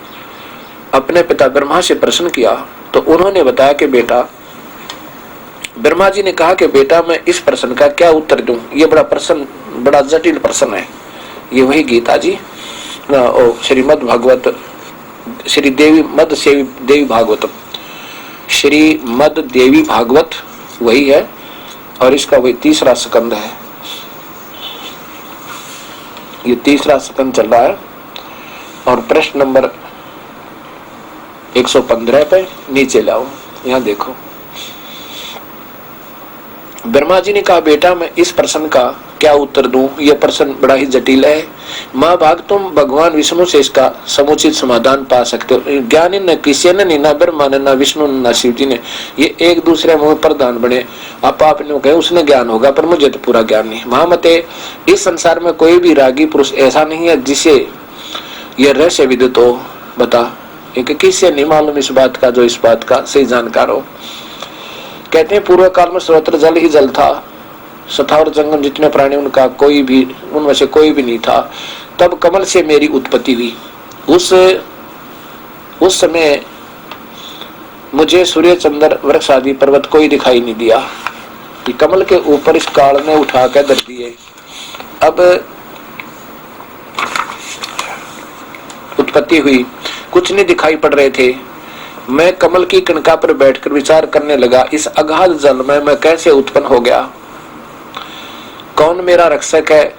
अपने पिता ब्रह्मा से प्रश्न किया तो उन्होंने बताया कि बेटा, ब्रह्मा जी ने कहा कि बेटा मैं इस प्रश्न का क्या उत्तर दूं, ये बड़ा जटिल प्रश्न है। ये वही गीता जी श्रीमद् भागवत, श्री देवी मद सेवी देवी भागवतम, श्रीमद् देवी भागवत वही है, और इसका वही तीसरा स्कंद है। ये तीसरा स्कंद चल रहा है और प्रश्न नंबर 115 पे नीचे लाओ, यहाँ देखो। ब्रह्मा जी ने कहा बेटा मैं इस प्रश्न का क्या उत्तर दूं, यह प्रश्न बड़ा ही जटिल है। माँ भाग तुम भगवान विष्णु से इसका समुचित समाधान पा सकते हो। ज्ञानी न किसी ने नहीं, ना ब्रह्मा ने, ना विष्णु ने, ना शिव जी ने। ये एक दूसरे में प्रधान बने, आपने कहे उसने ज्ञान होगा, पर मुझे तो पूरा ज्ञान नहीं। महामते इस संसार में कोई भी रागी पुरुष ऐसा नहीं है जिसे यह रहस्य विदित हो। बता, किससे नहीं मालूम इस बात का, जो इस बात का सही जानकार हो। कहते हैं पूर्व काल में सर्वत्र जल ही जल था, सथावर जंगम जितने प्राणी उनका कोई भी, उनमें से कोई भी नहीं था। तब कमल से मेरी उत्पत्ति हुई। उस समय मुझे सूर्य चंद्र वृक्ष आदि पर्वत कोई दिखाई नहीं दिया। कि कमल के ऊपर इस काल ने उठा कर धर दिए। अब उत्पत्ति हुई, कुछ नहीं दिखाई पड़ रहे थे। मैं कमल की कणका पर बैठकर विचार करने लगा, इस अगाध जल में मैं कैसे उत्पन्न हो गया, कौन मेरा रक्षक है,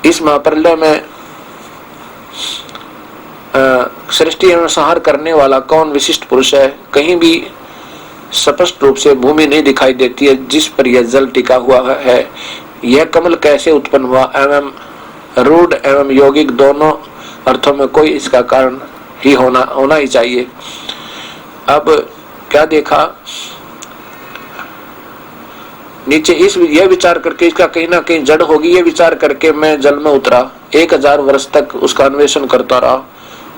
इस महाप्रलय में सृष्टि एवं संहार करने वाला कौन विशिष्ट पुरुष है। कहीं भी स्पष्ट रूप से भूमि नहीं दिखाई देती है जिस पर यह जल टिका हुआ है। यह कमल कैसे उत्पन्न हुआ, एवं रूढ़ एवं यौगिक दोनों अर्थों में कोई इसका कारण ही होना ही चाहिए। अब क्या देखा, नीचे यह विचार करके इसका कहीं ना कहीं जड़ होगी, यह विचार करके मैं जल में उतरा। 1000 वर्ष तक उसका अन्वेषण करता रहा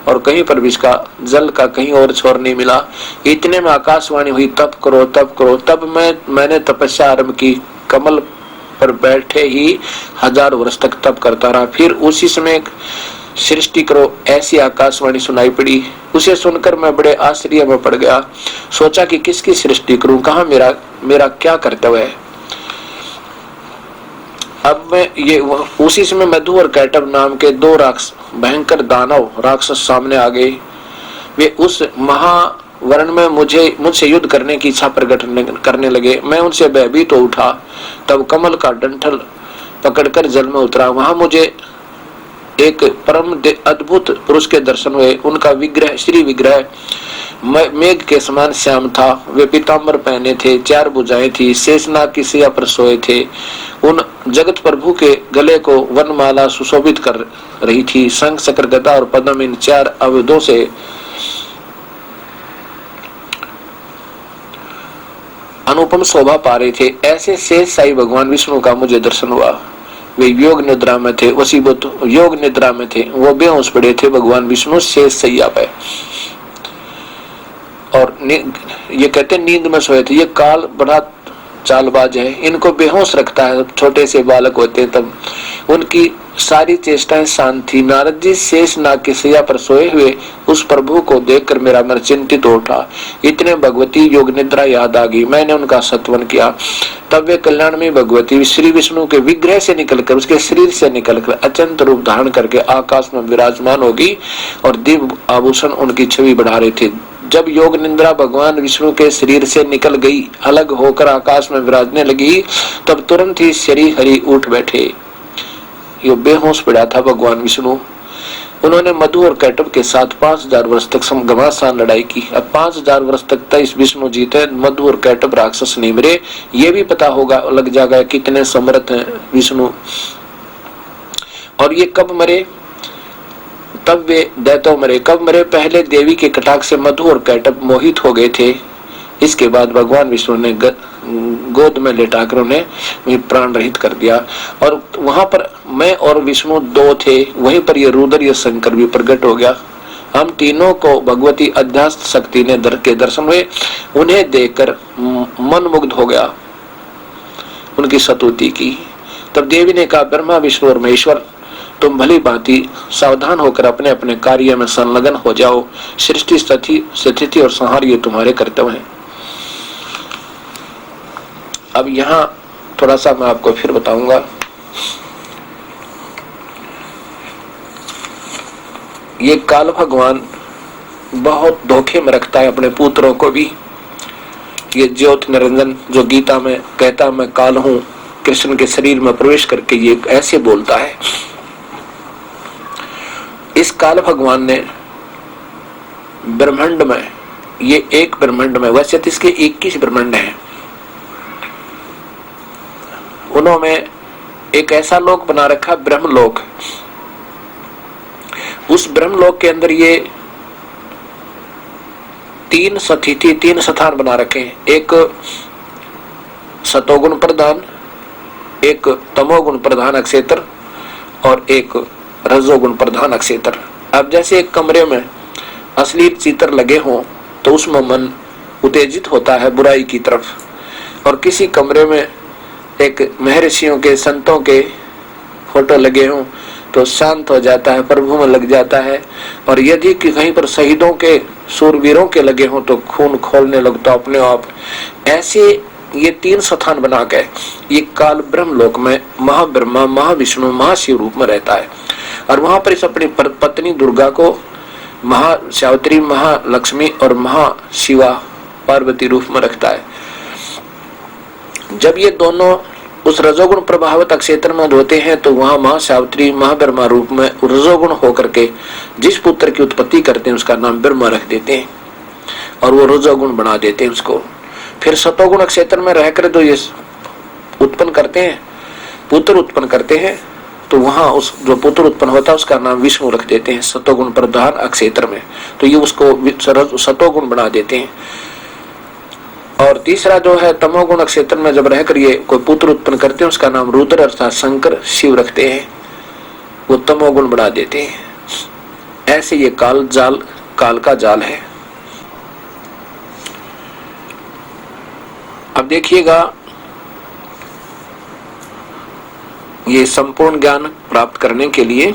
और कहीं पर भी इसका जल का कहीं और छोर नहीं मिला। इतने में आकाशवाणी हुई, तप करो तप करो। तब मैंने तपस्या आरंभ की, कमल पर बैठे ही 1000 वर्ष तक तप करता रहा। फिर उसी समय सृष्टि करो ऐसी आकाशवाणी सुनाई पड़ी। उसे सुनकर मैं बड़े आश्चर्य में पड़ गया। सोचा कि किसकी सृष्टि करूं, कहाँ मेरा क्या कर्तव्य है। अब मैं ये उसी समय मधु और कैटव नाम के 2 भयंकर दानव राक्षस सामने आ गए। वे उस महावरण में मुझसे युद्ध करने की इच्छा प्रकट करने लगे। मैं उनसे भयभीत हो उठा। तब कमल का डंठल पकड़कर जल में उतरा। वहां मुझे एक परम अद्भुत पुरुष के दर्शन हुए। उनका विग्रह, श्री विग्रह मेघ के समान श्याम था। वे पीताम्बर पहने थे, 4 भुजाएं थी, शेषनाग की शैया पर सोए थे। उन जगत प्रभु के गले को वनमाला सुशोभित कर रही थी। शंख, चक्र, गदा और पद्म इन 4 अवयवों से अनुपम शोभा पा रहे थे। ऐसे शेष साई भगवान विष्णु का मुझे दर्शन हुआ। वे योग निद्रा में थे, वसीभूत योग निद्रा में थे। वो बेहोश पड़े थे भगवान विष्णु शेष शैया पे, और ये कहते नींद में सोए थे। ये काल बड़ा चालबाज है, इनको बेहोश रखता है। छोटे से बालक होते हैं तब उनकी सारी चेष्टाएं शांत थी। नारद जी शेष नाग की शैया पर सोए हुए उस प्रभु को देखकर मेरा मन चिंतित हो उठा। इतने भगवती योग निद्रा याद आ गई। मैंने उनका सत्वन किया। तब वे कल्याण में भगवती श्री विष्णु के विग्रह से निकलकर, उसके शरीर से निकलकर अत्यंत रूप धारण करके आकाश में विराजमान होगी और दिव्य आभूषण उनकी छवि बढ़ा रहे थे। जब योग निद्रा भगवान विष्णु के शरीर से निकल गई, अलग होकर आकाश में विराजने लगी, तब तुरंत ही श्री हरि उठ बैठे। ये बेहोश पड़ा था भगवान विष्णु। उन्होंने मधु और कैटव के साथ 5000 वर्ष तक घमासान लड़ाई की। अब 5000 वर्ष तक इस विष्णु जीते, मधु और कैटव राक्षस नहीं मरे। ये भी पता होगा, लग जाएगा कितने समर्थ हैं विष्णु। और ये कब मरे? तब वे दैत्य मरे। कब मरे? पहले देवी के कटाक्ष से मधु और कैटव मोहित हो गए थे। इसके बाद भगवान विष्णु ने गोद में लेटाकर उन्हें प्राण रहित कर दिया। और वहां पर मैं और विष्णु 2 थे। वहीं पर ये रुद्र, ये शंकर भी प्रकट हो गया। हम तीनों को भगवती अध्यात्म शक्ति ने के दर्शन हुए। उन्हें देखकर मन मुग्ध हो गया, उनकी स्तुति की। तब देवी ने कहा, ब्रह्मा, विष्णु और महेश्वर, तुम भली भांति सावधान होकर अपने अपने कार्य में संलग्न हो जाओ। सृष्टि, स्थिति और संहार ये तुम्हारे कर्तव्य हैं। अब यहाँ थोड़ा सा मैं आपको फिर बताऊंगा। ये काल भगवान बहुत धोखे में रखता है अपने पुत्रों को भी। ये ज्योति निरंजन जो गीता में कहता मैं काल हूं, कृष्ण के शरीर में प्रवेश करके ये ऐसे बोलता है। इस काल भगवान ने ब्रह्मांड में, ये एक ब्रह्मांड में, वैसे तो इसके 21 ब्रह्मांड हैं, उन्होंने एक ऐसा लोक बना रखा ब्रह्मलोक। उस ब्रह्मलोक के अंदर ये 3 सतिथि, 3 स्थान बना रखे हैं। एक सतोगुण प्रधान, एक तमोगुण प्रधान अक्षेत्र और एक रजोगुण प्रधान अक्षेत्र। अब जैसे एक कमरे में असली चित्र लगे हों तो उसमें मन उत्तेजित होता है बुराई की तरफ, और किसी कमरे में एक महर्षियों के, संतों के फोटो लगे हों तो शांत हो जाता है, प्रभु में लग जाता है। और यदि कहीं पर शहीदों के, सूरवीरों के लगे हों तो खून खोलने लगता अपने आप। ऐसे ये 3 स्थान बना के ये काल ब्रह्मलोक में महाब्रह्मा, महाविष्णु, महाशिव रूप में रहता है। और वहां पर इस अपनी पत्नी दुर्गा को महासावित्री, महालक्ष्मी और महाशिवा पार्वती रूप में रखता है। जब ये दोनों उस रजोगुण प्रभावित क्षेत्र में होते हैं तो वहां महासावित्री, महाब्रह्मा रूप में रजोगुण होकर के जिस पुत्र की उत्पत्ति करते हैं उसका नाम ब्रह्मा रख देते हैं और वो रजोगुण बना देते हैं उसको। फिर सतोगुण क्षेत्र में रहकर जो ये उत्पन्न करते हैं, पुत्र उत्पन्न करते हैं, तो वहां उस जो पुत्र उत्पन्न होता है उसका नाम विष्णु रख देते हैं सतोगुण प्रधान क्षेत्र में। तो ये उसको सतोगुण बना देते हैं। और तीसरा जो है तमोगुण क्षेत्र में जब रहकर ये कोई पुत्र उत्पन्न करते हैं उसका नाम रुद्र अर्थात शंकर, शिव रखते हैं, वो तमोगुण बना देते हैं। ऐसे ये काल का जाल है। अब देखिएगा, ये संपूर्ण ज्ञान प्राप्त करने के लिए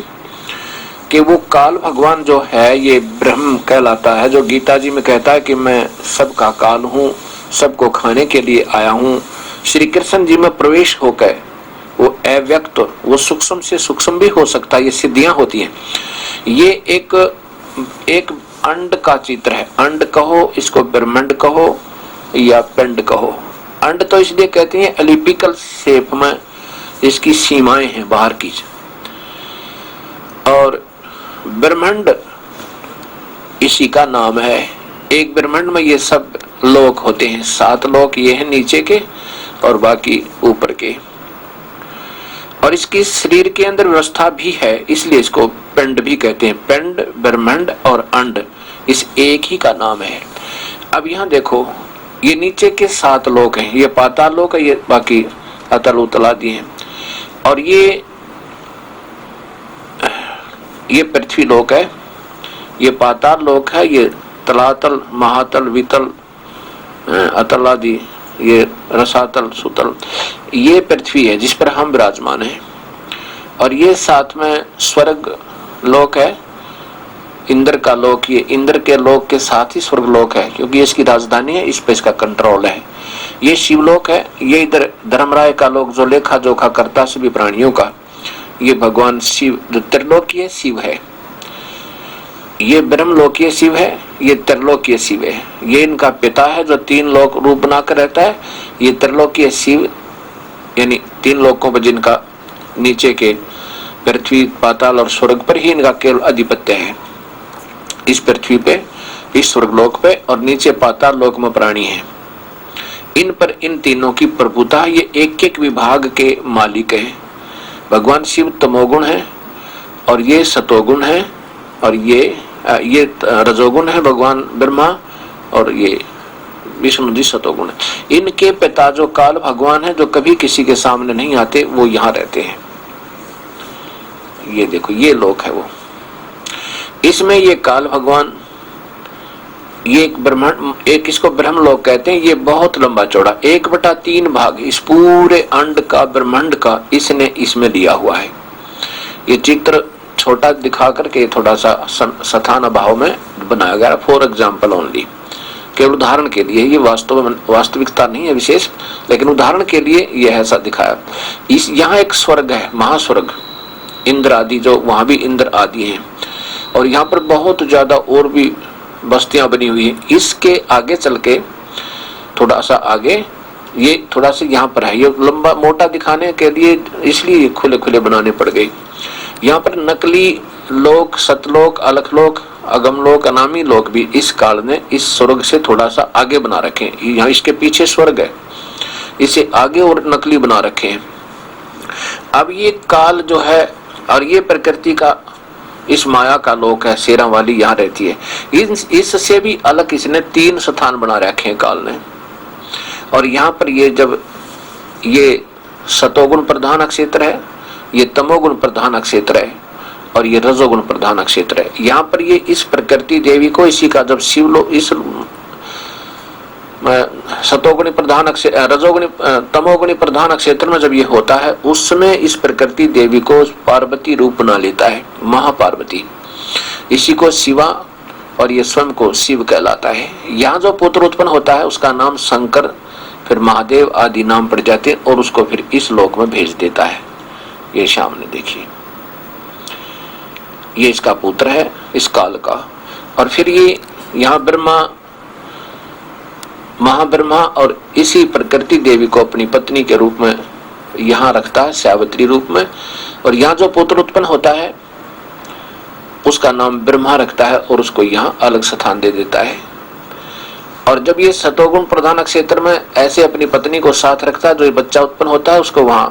कि वो काल भगवान जो है ये ब्रह्म कहलाता है, जो गीता जी में कहता है कि मैं सबका काल हूँ, सबको खाने के लिए आया हूँ। श्री कृष्ण जी में प्रवेश होकर वो अव्यक्त, वो सूक्ष्म से सूक्ष्म भी हो सकता है, ये सिद्धियां होती हैं। ये एक अंड का चित्र है। अंड कहो, इसको ब्रह्मांड कहो या पिंड कहो। अंड तो इसलिए कहते हैं एलिप्टिकल शेप में इसकी सीमाएं हैं बाहर की, और ब्रह्मांड इसी का नाम है। एक ब्रह्मांड में ये सब लोक होते हैं, 7 लोक ये हैं नीचे के और बाकी ऊपर के, और इसकी शरीर के अंदर व्यवस्था भी है, इसलिए इसको पिंड भी कहते हैं। पिंड, ब्रह्मांड और अंड इस एक ही का नाम है। अब यहाँ देखो, ये नीचे के 7 लोक हैं, ये पाताल लोक है, ये बाकी अतल उतल आदि हैं, और ये पृथ्वी लोक है, ये पाताल लोक है, ये तलातल, महातल, वितल, अतल आदि, ये रसातल, सुतल, ये पृथ्वी है जिस पर हम विराजमान हैं। और ये साथ में स्वर्ग लोक है, इंद्र का लोक, ये इंद्र के लोक के साथ ही स्वर्ग लोक है, क्योंकि इसकी राजधानी है, इस पे इसका कंट्रोल है। ये शिवलोक है, ये इधर धर्मराय का लोक जो लेखा जोखा करता सभी प्राणियों का, ये भगवान शिव जो त्रिलोकीय शिव है। ये ब्रह्मलोकीय शिव है, ये त्रिलोकीय शिव है, ये इनका पिता है जो 3 लोक रूप बनाकर रहता है। ये त्रिलोकीय शिव यानी 3 लोकों पर जिनका नीचे के पृथ्वी, पाताल और स्वर्ग पर ही इनका केवल अधिपत्य है। इस पृथ्वी पे, इस स्वर्गलोक पे और नीचे पाताल लोक में प्राणी है। इन पर इन तीनों की प्रभुता, ये एक एक विभाग के मालिक है। भगवान शिव तमोगुण है और ये सतोगुण है, और ये रजोगुण है भगवान ब्रह्मा, और ये विष्णु जी सतोगुण है। इनके पिता जो काल भगवान है, जो कभी किसी के सामने नहीं आते, वो यहाँ रहते हैं। ये देखो, ये लोक है वो, इसमें ये काल भगवान, ये एक ब्रह्मांड, एक इसको ब्रह्म लोक कहते हैं। ये बहुत लंबा चौड़ा 1/3 भाग इस पूरे अंड का, ब्रह्मांड का इसने इसमें लिया हुआ है। ये चित्र छोटा दिखा करके थोड़ा सा स्थान अभाव में बनाया गया, फॉर एग्जाम्पल ओनली, केवल उदाहरण के लिए। ये वास्तविकता नहीं है विशेष, लेकिन उदाहरण के लिए यह ऐसा दिखाया। इस यहाँ एक स्वर्ग है, महास्वर्ग, इंद्र आदि, जो वहां भी इंद्र आदि हैं, और यहाँ पर बहुत ज्यादा और भी बस्तियां बनी हुई है। इसके आगे चल के थोड़ा सा आगे, ये थोड़ा सा यहाँ पर है, ये लंबा मोटा दिखाने के लिए इसलिए खुले खुले बनाने पड़ गए। यहाँ पर नकली लोक, सतलोक, अलखलोक, अगमलोक, अनामी लोक भी इस काल ने इस स्वर्ग से थोड़ा सा आगे बना रखे हैं। यहाँ इसके पीछे स्वर्ग है, इसे आगे और नकली बना रखे हैं। अब ये काल जो है, और ये प्रकृति का, इस माया का लोक है, शेरा वाली यहाँ रहती है। इससे भी अलग इसने 3 स्थान बना रखे हैं काल ने। और यहाँ पर ये जब ये सतोगुण प्रधान क्षेत्र है, ये तमोगुण प्रधान क्षेत्र है, और ये रजोगुण प्रधान क्षेत्र है। यहाँ पर ये इस प्रकृति देवी को, इसी का जब शिव लोग इस सतोगुणी प्रधान, रजोगुणी, तमोगुणी प्रधान क्षेत्र में जब ये होता है, उसमें इस प्रकृति देवी को पार्वती रूप बना लेता है, महापार्वती। इसी को शिवा, और ये स्वयं को शिव कहलाता है। यहाँ जो पुत्र उत्पन्न होता है उसका नाम शंकर, फिर महादेव आदि नाम पड़ जाते हैं, और उसको फिर इस लोक में भेज देता है। ये सामने देखिए, ये इसका पुत्र है इस काल का। और फिर ये यहाँ ब्रह्मा, महाब्रह्मा, और इसी प्रकृति देवी को अपनी पत्नी के रूप में यहाँ रखता है, सावित्री रूप में। और यहाँ जो पुत्र उत्पन्न होता है उसका नाम ब्रह्मा रखता है, और उसको यहाँ अलग स्थान दे देता है। और जब ये सतोगुण प्रधान क्षेत्र में ऐसे अपनी पत्नी को साथ रखता है, जो ये बच्चा उत्पन्न होता है उसको वहां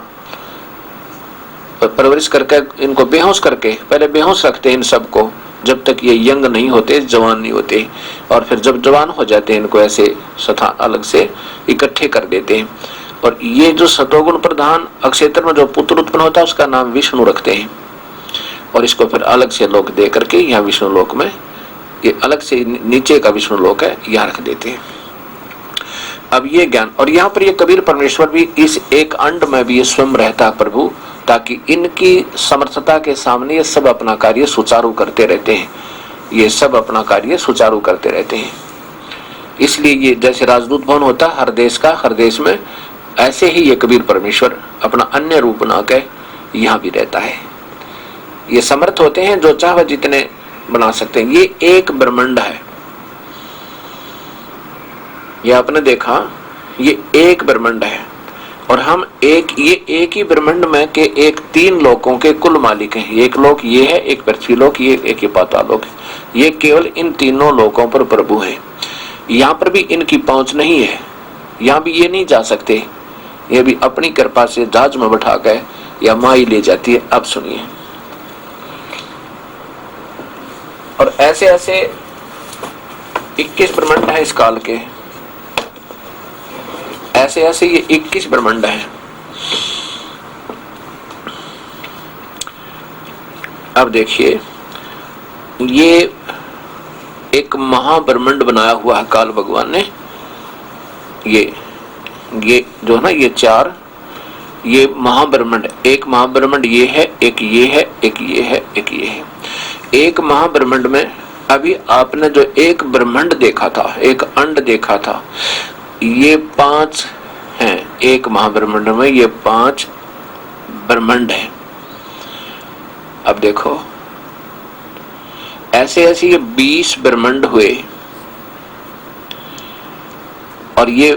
परवरिश करके, इनको बेहोश करके, पहले बेहोश रखते हैं इन सबको जब तक ये यंग नहीं होते, जवान नहीं होते, और फिर जब जवान हो जाते हैं इनको ऐसे स्थान अलग से इकट्ठे कर देते हैं। और ये जो सतोगुण प्रधान क्षेत्र में जो पुत्र उत्पन्न होता है उसका नाम विष्णु रखते हैं, और इसको फिर अलग से लोक दे करके यहाँ विष्णु लोक में, ये अलग से नीचे का विष्णु लोक है, यहाँ रख देते हैं। अब ये ज्ञान, और यहाँ पर ये कबीर परमेश्वर भी इस एक अंड में भी ये स्वयं रहता है प्रभु, ताकि इनकी समर्थता के सामने ये सब अपना कार्य सुचारू करते रहते हैं, ये सब अपना कार्य सुचारू करते रहते हैं। इसलिए ये जैसे राजदूत भवन होता है हर देश का, हर देश में, ऐसे ही ये कबीर परमेश्वर अपना अन्य रूप बना के यहाँ भी रहता है। ये समर्थ होते हैं, जो चाहे जितने बना सकते हैं। ये एक ब्रह्मांड है, ये आपने देखा, ये एक ब्रह्मांड है और हम ये एक ही ब्रह्मांड में के एक 3 लोकों के कुल मालिक हैं। एक लोक ये है, एक पृथ्वी लोक, ये एक ही पाताल लोक है। ये केवल इन तीनों लोकों पर प्रभु है। यहाँ पर भी इनकी पहुंच नहीं है, यहाँ भी ये नहीं जा सकते, ये भी अपनी कृपा से जहाज में बैठा गए या माई ले जाती है। अब सुनिए, और ऐसे ऐसे 21 ब्रह्मांड है इस काल के, ऐसे ऐसे ये 21 ब्रह्मांड है। अब देखिए, ये एक महाब्रह्मांड बनाया हुआ है काल भगवान ने। ये जो है ना, ये 4 ये महाब्रह्मांड, एक महाब्रह्मांड ये है, एक ये है, एक ये है, एक ये है। एक महाब्रह्मांड में अभी आपने जो एक ब्रह्मांड देखा था, एक अंड देखा था, ये 5 हैं। एक महाब्रह्मांड में ये 5 ब्रह्मांड हैं। अब देखो, ऐसे ऐसे ये 20 ब्रह्मांड हुए और ये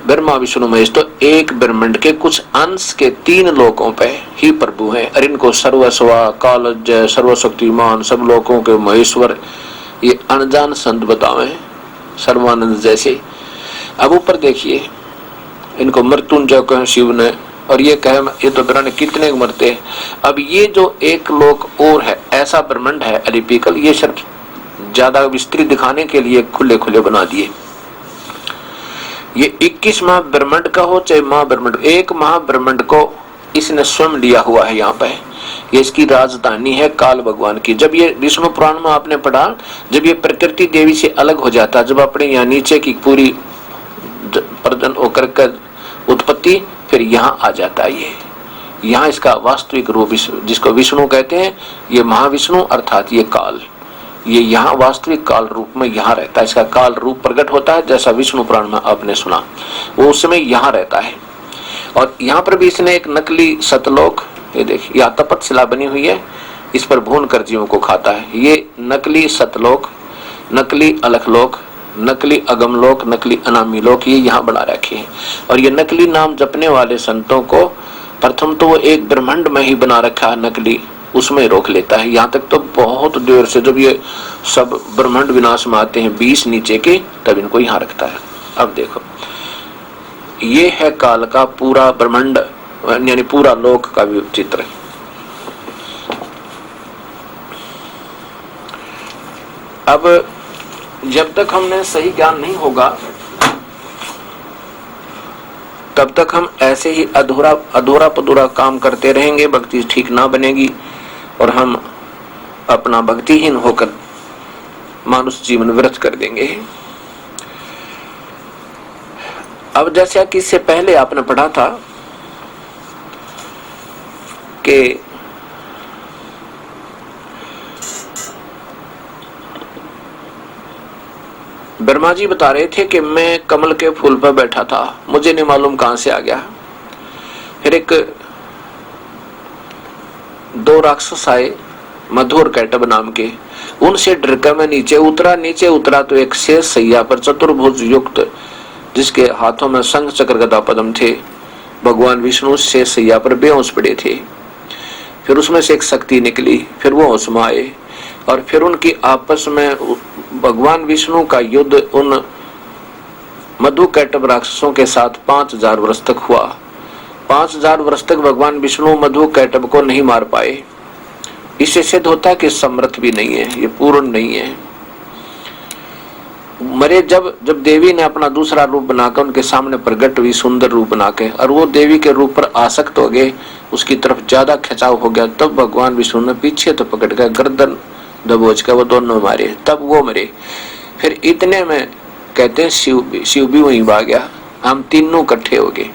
ब्रह्मा विष्णु महेश तो एक ब्रह्मांड के कुछ अंश के 3 लोकों पे ही प्रभु हैं। और इनको सर्वस्वा, कालज, सर्वशक्तिमान, सब लोकों के महेश्वर ये अनजान संत बतावे, सर्वानंद जैसे। अब ऊपर देखिए, इनको मृत्युंजय कहे शिव ने, और ये कहे ये तो ब्रह्मांड कितने मरते हैं। अब ये जो एक लोक और है, ऐसा ब्रह्मांड है एलिपिकल, ये सिर्फ ज्यादा विस्तृत दिखाने के लिए खुले खुले बना दिए। ये 21 महाब्रह्मांड का हो चाहे महाब्रह्मांड, एक महाब्रह्मांड को इसने स्वयं लिया हुआ है। यहाँ पे ये इसकी राजधानी है काल भगवान की। जब ये विष्णु पुराण में आपने पढ़ा, जब ये प्रकृति देवी से अलग हो जाता, जब अपने यहाँ नीचे की पूरी प्रजन होकर कर उत्पत्ति, फिर यहाँ आ जाता है। ये यहाँ इसका वास्तविक रूप, जिसको विष्णु कहते हैं, ये महाविष्णु अर्थात ये काल, ये यहाँ वास्तविक काल रूप में यहाँ रहता है। इसका काल रूप प्रकट होता है, जैसा विष्णु पुराण में आपने सुना, वो उस समय यहाँ रहता है। और यहाँ पर भी इसने एक नकली सतलोक, ये देखिए, यह तपतशिला बनी हुई है, इस पर भून कर जीवों को खाता है। ये नकली सतलोक, नकली अलखलोक, नकली अगमलोक, नकली अनामी लोक, ये यहाँ बना रखे हैं। और ये नकली नाम जपने वाले संतों को प्रथम तो वो एक ब्रह्मांड में ही बना रखा है नकली, उसमें रोक लेता है। यहाँ तक तो बहुत देर से जब ये सब ब्रह्मांड विनाश में आते हैं 20 नीचे के, तब इनको यहाँ रखता है। अब देखो, ये है काल का पूरा ब्रह्मांड, यानी पूरा लोक का चित्र। अब जब तक हमने सही ज्ञान नहीं होगा, तब तक हम ऐसे ही अधूरा पधूरा काम करते रहेंगे, भक्ति ठीक ना बनेगी और हम अपना भक्तिहीन होकर मानुष जीवन व्यर्थ कर देंगे। अब जैसा कि इससे पहले आपने पढ़ा था कि ब्रह्मा जी बता रहे थे कि मैं कमल के फूल पर बैठा था, मुझे नहीं मालूम कहां से आ गया। फिर एक 2 राक्षस आए, मधु और कैटब नाम के, उनसे डरकर मैं नीचे उतरा तो एक शेष सैया पर चतुर्भुज युक्त, जिसके हाथों में शंख चक्र गदा पद्म थे, भगवान विष्णु शेष सैया पर बेहोश पड़े थे। फिर उसमें से एक शक्ति निकली, फिर वो होश में आए और फिर उनकी आपस में भगवान विष्णु का युद्ध उन मधु कैटब राक्षसों के साथ 5000 वर्ष तक हुआ। 5000 वर्ष तक भगवान विष्णु मधु कैटब को नहीं मार पाए। इससे सिद्ध होता है कि समर्थ भी नहीं है, ये पूर्ण नहीं है। मरे जब देवी ने अपना दूसरा रूप बनाकर उनके सामने प्रकट हुई, सुंदर रूप बना के, और वो देवी के रूप पर आसक्त हो गए, उसकी तरफ ज्यादा खिंचाव हो गया, तब भगवान विष्णु ने पीछे तो पकड़ कर गर्दन दबोच कर वो दोनों मारे, तब वो मरे। फिर इतने में कहते हैं शिव भी वहीं भाग गया, हम तीनों इकट्ठे हो गए।